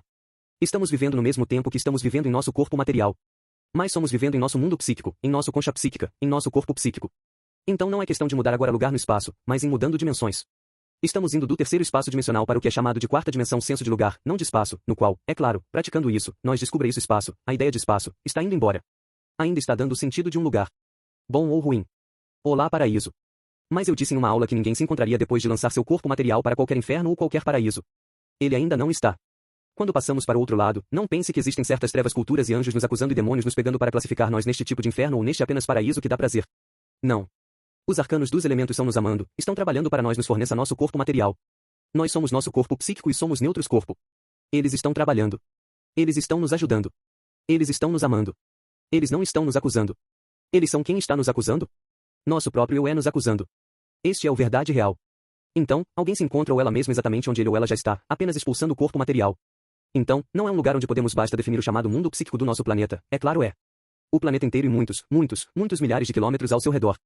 Estamos vivendo no mesmo tempo que estamos vivendo em nosso corpo material. Mas somos vivendo em nosso mundo psíquico, em nosso concha psíquica, em nosso corpo psíquico. Então não é questão de mudar agora lugar no espaço, mas em mudando dimensões. Estamos indo do terceiro espaço dimensional para o que é chamado de quarta dimensão senso de lugar, não de espaço, no qual, é claro, praticando isso, nós descubra isso espaço, a ideia de espaço, está indo embora. Ainda está dando o sentido de um lugar. Bom ou ruim. Olá paraíso. Mas eu disse em uma aula que ninguém se encontraria depois de lançar seu corpo material para qualquer inferno ou qualquer paraíso. Ele ainda não está. Quando passamos para o outro lado, não pense que existem certas trevas, culturas e anjos nos acusando e demônios nos pegando para classificar nós neste tipo de inferno ou neste apenas paraíso que dá prazer. Não. Os arcanos dos elementos são nos amando, estão trabalhando para nós nos forneça nosso corpo material. Nós somos nosso corpo psíquico e somos neutros corpo. Eles estão trabalhando. Eles estão nos ajudando. Eles estão nos amando. Eles não estão nos acusando. Eles são quem está nos acusando? Nosso próprio eu é nos acusando. Este é o verdade real. Então, alguém se encontra ou ela mesma exatamente onde ele ou ela já está, apenas expulsando o corpo material. Então, não é um lugar onde podemos basta definir o chamado mundo psíquico do nosso planeta, é claro é. O planeta inteiro e muitos, muitos, muitos milhares de quilômetros ao seu redor.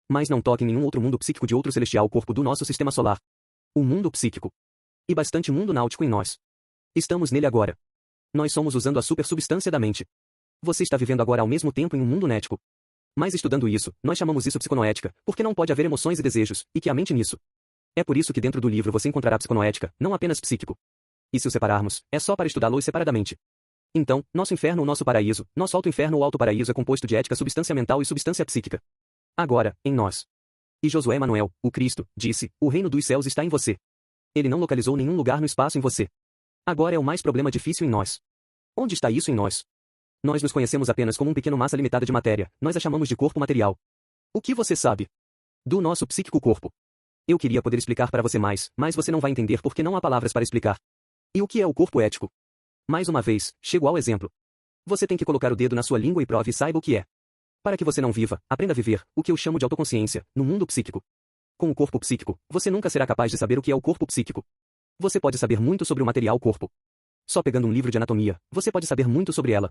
Mas não toque em nenhum outro mundo psíquico de outro celestial corpo do nosso sistema solar. O mundo psíquico. E bastante mundo náutico em nós. Estamos nele agora. Nós somos usando a supersubstância da mente. Você está vivendo agora ao mesmo tempo em um mundo nético. Mas estudando isso, nós chamamos isso psiconoética, porque não pode haver emoções e desejos, e que a mente nisso. É por isso que dentro do livro você encontrará psiconoética, não apenas psíquico. E se o separarmos, é só para estudá-los separadamente. Então, nosso inferno ou nosso paraíso, nosso alto inferno ou alto paraíso é composto de ética, substância mental e substância psíquica. Agora, em nós. E Josué Emanuel, o Cristo, disse, o reino dos céus está em você. Ele não localizou nenhum lugar no espaço em você. Agora é o mais problema difícil em nós. Onde está isso em nós? Nós nos conhecemos apenas como um pequeno massa limitada de matéria, nós a chamamos de corpo material. O que você sabe? Do nosso psíquico corpo. Eu queria poder explicar para você mais, mas você não vai entender porque não há palavras para explicar. E o que é o corpo ético? Mais uma vez, chego ao exemplo. Você tem que colocar o dedo na sua língua e prove e saiba o que é. Para que você não viva, aprenda a viver, o que eu chamo de autoconsciência, no mundo psíquico. Com o corpo psíquico, você nunca será capaz de saber o que é o corpo psíquico. Você pode saber muito sobre o material corpo. Só pegando um livro de anatomia, você pode saber muito sobre ela.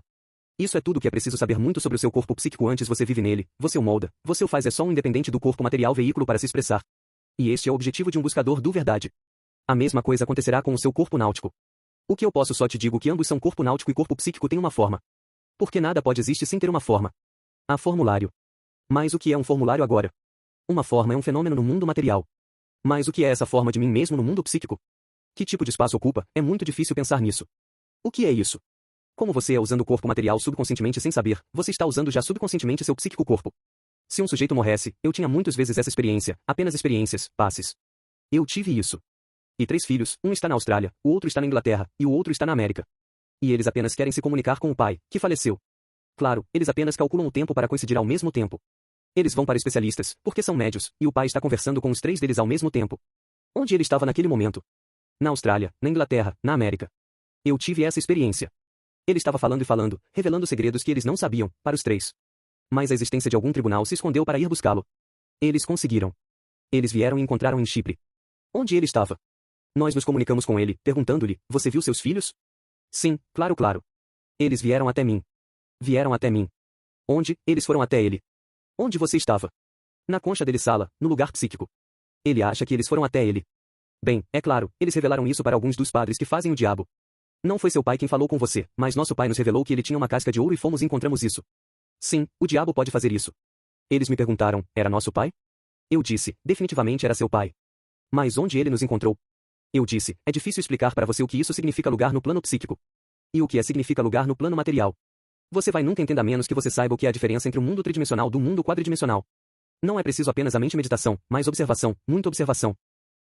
Isso é tudo que é preciso saber muito sobre o seu corpo psíquico antes você vive nele, você o molda, você o faz é só um independente do corpo material veículo para se expressar. E este é o objetivo de um buscador do verdade. A mesma coisa acontecerá com o seu corpo náutico. O que eu posso só te digo que ambos são corpo náutico e corpo psíquico têm uma forma. Porque nada pode existir sem ter uma forma. Há formulário. Mas o que é um formulário agora? Uma forma é um fenômeno no mundo material. Mas o que é essa forma de mim mesmo no mundo psíquico? Que tipo de espaço ocupa? É muito difícil pensar nisso. O que é isso? Como você é usando o corpo material subconscientemente sem saber, você está usando já subconscientemente seu psíquico corpo. Se um sujeito morresse, eu tinha muitas vezes essa experiência, apenas experiências, passes. Eu tive isso. E 3 filhos, um está na Austrália, o outro está na Inglaterra, e o outro está na América. E eles apenas querem se comunicar com o pai, que faleceu. Claro, eles apenas calculam o tempo para coincidir ao mesmo tempo. Eles vão para especialistas, porque são médios, e o pai está conversando com os 3 deles ao mesmo tempo. Onde ele estava naquele momento? Na Austrália, na Inglaterra, na América. Eu tive essa experiência. Ele estava falando e falando, revelando segredos que eles não sabiam, para os 3. Mas a existência de algum tribunal se escondeu para ir buscá-lo. Eles conseguiram. Eles vieram e encontraram em Chipre. Onde ele estava? Nós nos comunicamos com ele, perguntando-lhe, você viu seus filhos? Sim, claro, claro. Eles vieram até mim. Vieram até mim. Onde? Eles foram até ele. Onde você estava? Na concha dele sala, no lugar psíquico. Ele acha que eles foram até ele. Bem, é claro, eles revelaram isso para alguns dos padres que fazem o diabo. Não foi seu pai quem falou com você, mas nosso pai nos revelou que ele tinha uma casca de ouro e fomos e encontramos isso. Sim, o diabo pode fazer isso. Eles me perguntaram, era nosso pai? Eu disse, definitivamente era seu pai. Mas onde ele nos encontrou? Eu disse, é difícil explicar para você o que isso significa lugar no plano psíquico. E o que significa lugar no plano material. Você vai nunca entender a menos que você saiba o que é a diferença entre o mundo tridimensional do mundo quadridimensional. Não é preciso apenas a mente e meditação, mas observação, muita observação.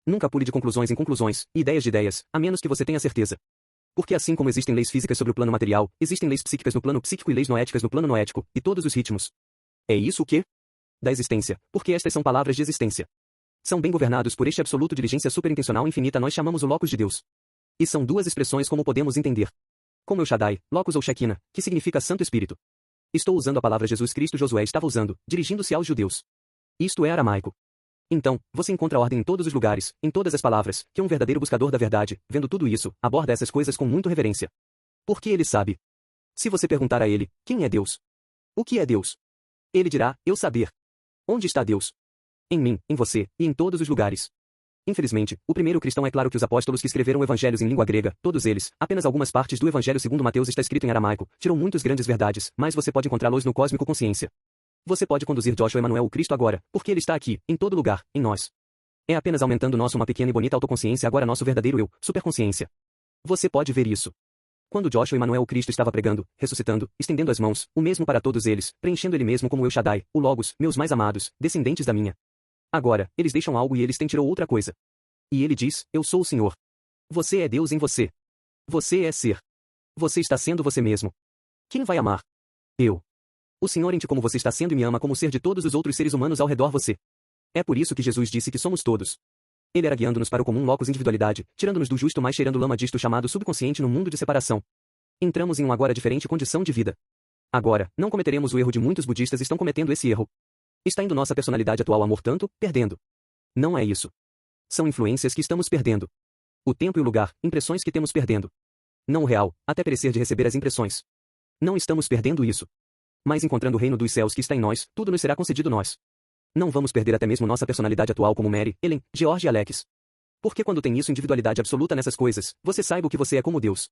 Nunca pule de conclusões em conclusões, e ideias de ideias, a menos que você tenha certeza. Porque assim como existem leis físicas sobre o plano material, existem leis psíquicas no plano psíquico e leis noéticas no plano noético, e todos os ritmos. É isso o quê? Da existência, porque estas são palavras de existência. São bem governados por este absoluto diligência superintencional infinita nós chamamos o locus de Deus. E são 2 expressões como podemos entender. Como El Shaddai, locus ou Shekinah, que significa Santo Espírito. Estou usando a palavra Jesus Cristo Josué estava usando, dirigindo-se aos judeus. Isto é aramaico. Então, você encontra ordem em todos os lugares, em todas as palavras, que um verdadeiro buscador da verdade, vendo tudo isso, aborda essas coisas com muita reverência. Porque ele sabe. Se você perguntar a ele, quem é Deus? O que é Deus? Ele dirá, eu saber. Onde está Deus? Em mim, em você, e em todos os lugares. Infelizmente, o primeiro cristão é claro que os apóstolos que escreveram evangelhos em língua grega, todos eles, apenas algumas partes do evangelho segundo Mateus está escrito em aramaico, tiram muitas grandes verdades, mas você pode encontrá-los no cósmico consciência. Você pode conduzir Joshua Emanuel o Cristo agora, porque ele está aqui, em todo lugar, em nós. É apenas aumentando nosso uma pequena e bonita autoconsciência agora nosso verdadeiro eu, superconsciência. Você pode ver isso. Quando Joshua Emanuel o Cristo estava pregando, ressuscitando, estendendo as mãos, o mesmo para todos eles, preenchendo ele mesmo como El Shaddai, o Logos, meus mais amados, descendentes da minha. Agora, eles deixam algo e eles têm tirou outra coisa. E ele diz, eu sou o Senhor. Você é Deus em você. Você é ser. Você está sendo você mesmo. Quem vai amar? Eu. O Senhor em ti como você está sendo e me ama como ser de todos os outros seres humanos ao redor você. É por isso que Jesus disse que somos todos. Ele era guiando-nos para o comum locus individualidade, tirando-nos do justo mais cheirando lama disto chamado subconsciente no mundo de separação. Entramos em uma agora diferente condição de vida. Agora, não cometeremos o erro de muitos budistas estão cometendo esse erro. Está indo nossa personalidade atual amor tanto, perdendo. Não é isso. São influências que estamos perdendo. O tempo e o lugar, impressões que temos perdendo. Não o real, até perecer de receber as impressões. Não estamos perdendo isso. Mas encontrando o reino dos céus que está em nós, tudo nos será concedido nós. Não vamos perder até mesmo nossa personalidade atual como Mary, Ellen, George e Alex. Porque quando tem isso individualidade absoluta nessas coisas, você saiba o que você é como Deus.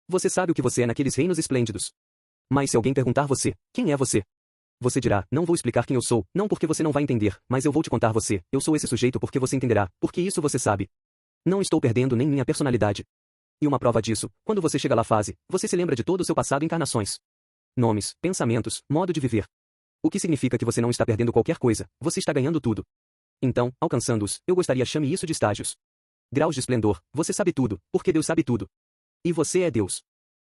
Você sabe o que você é naqueles reinos esplêndidos. Mas se alguém perguntar você, quem é você? Você dirá, não vou explicar quem eu sou, não porque você não vai entender, mas eu vou te contar você, eu sou esse sujeito porque você entenderá, porque isso você sabe. Não estou perdendo nem minha personalidade. E uma prova disso, quando você chega lá fase, você se lembra de todo o seu passado em encarnações. Nomes, pensamentos, modo de viver. O que significa que você não está perdendo qualquer coisa, você está ganhando tudo. Então, alcançando-os, eu gostaria chame isso de estágios. Graus de esplendor, você sabe tudo, porque Deus sabe tudo. E você é Deus.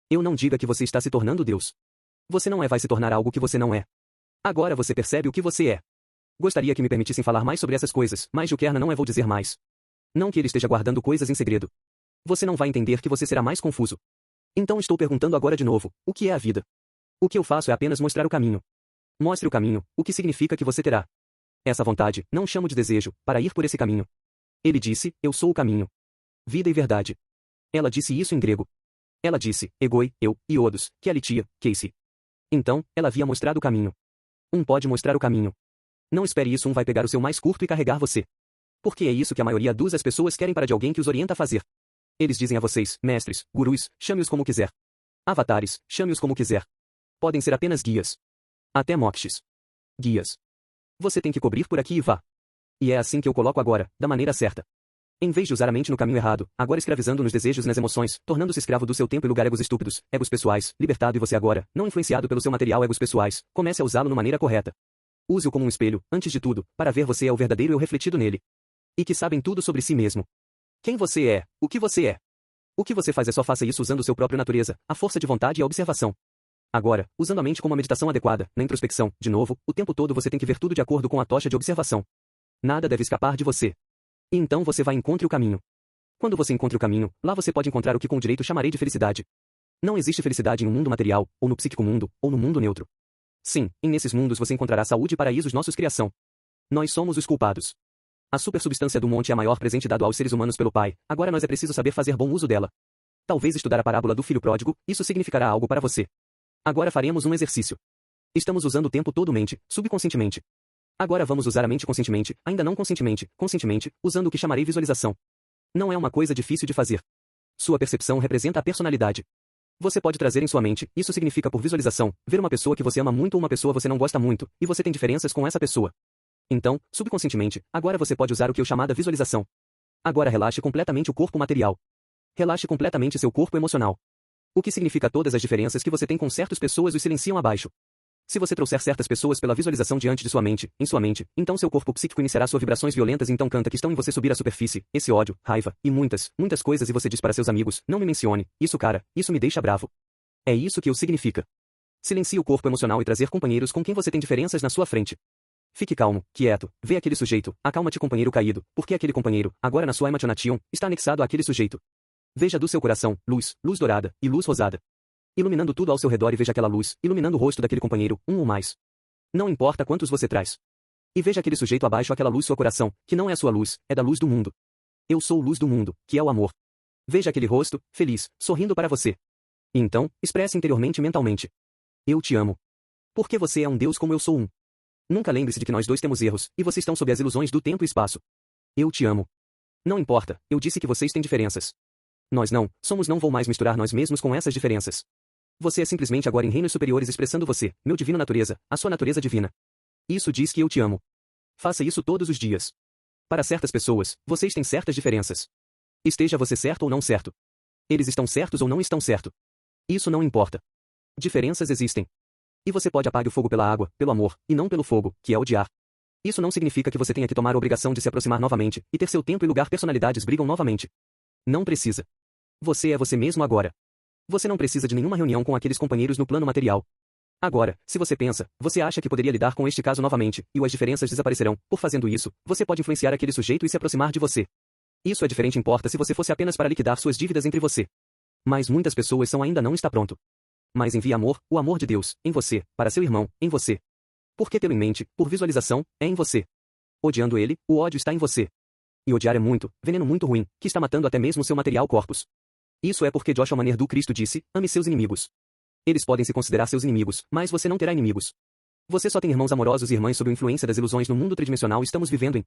Eu não diga que você está se tornando Deus. Você não vai se tornar algo que você não é. Agora você percebe o que você é. Gostaria que me permitissem falar mais sobre essas coisas, mas Juquerna não vou dizer mais. Não que ele esteja guardando coisas em segredo. Você não vai entender que você será mais confuso. Então estou perguntando agora de novo, o que é a vida? O que eu faço é apenas mostrar o caminho. Mostre o caminho, o que significa que você terá. Essa vontade, não chamo de desejo, para ir por esse caminho. Ele disse, eu sou o caminho. Vida e verdade. Ela disse isso em grego. Ela disse, egoi, eu, iodos, que alitia, keisi. Então, ela havia mostrado o caminho. Um pode mostrar o caminho. Não espere isso, um vai pegar o seu mais curto e carregar você. Porque é isso que a maioria das pessoas querem para de alguém que os orienta a fazer. Eles dizem a vocês, mestres, gurus, chame-os como quiser. Avatares, chame-os como quiser. Podem ser apenas guias. Até mokshis. Guias. Você tem que cobrir por aqui e vá. E é assim que eu coloco agora, da maneira certa. Em vez de usar a mente no caminho errado, agora escravizando nos desejos e nas emoções, tornando-se escravo do seu tempo e lugar egos estúpidos, egos pessoais, libertado e você agora, não influenciado pelo seu material egos pessoais, comece a usá-lo de maneira correta. Use-o como um espelho, antes de tudo, para ver você é o verdadeiro eu refletido nele. E que sabem tudo sobre si mesmo. Quem você é, o que você é. O que você faz é só faça isso usando sua própria natureza, a força de vontade e a observação. Agora, usando a mente como a meditação adequada, na introspecção, de novo, o tempo todo você tem que ver tudo de acordo com a tocha de observação. Nada deve escapar de você. E então você vai e encontre o caminho. Quando você encontre o caminho, lá você pode encontrar o que com direito chamarei de felicidade. Não existe felicidade em um mundo material, ou no psíquico mundo, ou no mundo neutro. Sim, nesses mundos você encontrará saúde e paraísos nossos criação. Nós somos os culpados. A supersubstância do monte é a maior presente dado aos seres humanos pelo Pai, agora nós é preciso saber fazer bom uso dela. Talvez estudar a parábola do filho pródigo, isso significará algo para você. Agora faremos um exercício. Estamos usando o tempo todo mente, subconscientemente. Agora vamos usar a mente conscientemente, ainda não conscientemente, usando o que chamarei visualização. Não é uma coisa difícil de fazer. Sua percepção representa a personalidade. Você pode trazer em sua mente, isso significa por visualização, ver uma pessoa que você ama muito ou uma pessoa você não gosta muito, e você tem diferenças com essa pessoa. Então, subconscientemente, agora você pode usar o que eu chamada visualização. Agora relaxe completamente o corpo material. Relaxe completamente seu corpo emocional. O que significa todas as diferenças que você tem com certas pessoas os silenciam abaixo. Se você trouxer certas pessoas pela visualização diante de sua mente, em sua mente, então seu corpo psíquico iniciará suas vibrações violentas e então canta que estão em você subir à superfície, esse ódio, raiva, e muitas coisas e você diz para seus amigos, não me mencione, isso cara, isso me deixa bravo. É isso que o significa. Silencie o corpo emocional e trazer companheiros com quem você tem diferenças na sua frente. Fique calmo, quieto, vê aquele sujeito, acalma-te companheiro caído, porque aquele companheiro, agora na sua imagination, está anexado àquele sujeito. Veja do seu coração, luz, luz dourada, e luz rosada. Iluminando tudo ao seu redor e veja aquela luz, iluminando o rosto daquele companheiro, um ou mais. Não importa quantos você traz. E veja aquele sujeito abaixo aquela luz seu coração, que não é a sua luz, é da luz do mundo. Eu sou luz do mundo, que é o amor. Veja aquele rosto, feliz, sorrindo para você. E então, expresse interiormente e mentalmente. Eu te amo. Porque você é um Deus como eu sou um. Nunca lembre-se de que nós dois temos erros, e vocês estão sob as ilusões do tempo e espaço. Eu te amo. Não importa, eu disse que vocês têm diferenças. Nós não vou mais misturar nós mesmos com essas diferenças. Você é simplesmente agora em reinos superiores expressando você, meu divino natureza, a sua natureza divina. Isso diz que eu te amo. Faça isso todos os dias. Para certas pessoas, vocês têm certas diferenças. Esteja você certo ou não certo. Eles estão certos ou não estão certo. Isso não importa. Diferenças existem. E você pode apagar o fogo pela água, pelo amor, e não pelo fogo, que é odiar. Isso não significa que você tenha que tomar a obrigação de se aproximar novamente, e ter seu tempo e lugar personalidades brigam novamente. Não precisa. Você é você mesmo agora. Você não precisa de nenhuma reunião com aqueles companheiros no plano material. Agora, se você pensa, você acha que poderia lidar com este caso novamente, e as diferenças desaparecerão. Por fazendo isso, você pode influenciar aquele sujeito e se aproximar de você. Isso é diferente importa se você fosse apenas para liquidar suas dívidas entre você. Mas muitas pessoas são ainda não está pronto. Mas envie amor, o amor de Deus, em você, para seu irmão, em você. Porque tê-lo em mente, por visualização, é em você. Odiando ele, o ódio está em você. E odiar é muito, veneno muito ruim, que está matando até mesmo seu material corpus. Isso é porque Joshua Manner do Cristo disse, ame seus inimigos. Eles podem se considerar seus inimigos, mas você não terá inimigos. Você só tem irmãos amorosos e irmãs sob a influência das ilusões no mundo tridimensional estamos vivendo em.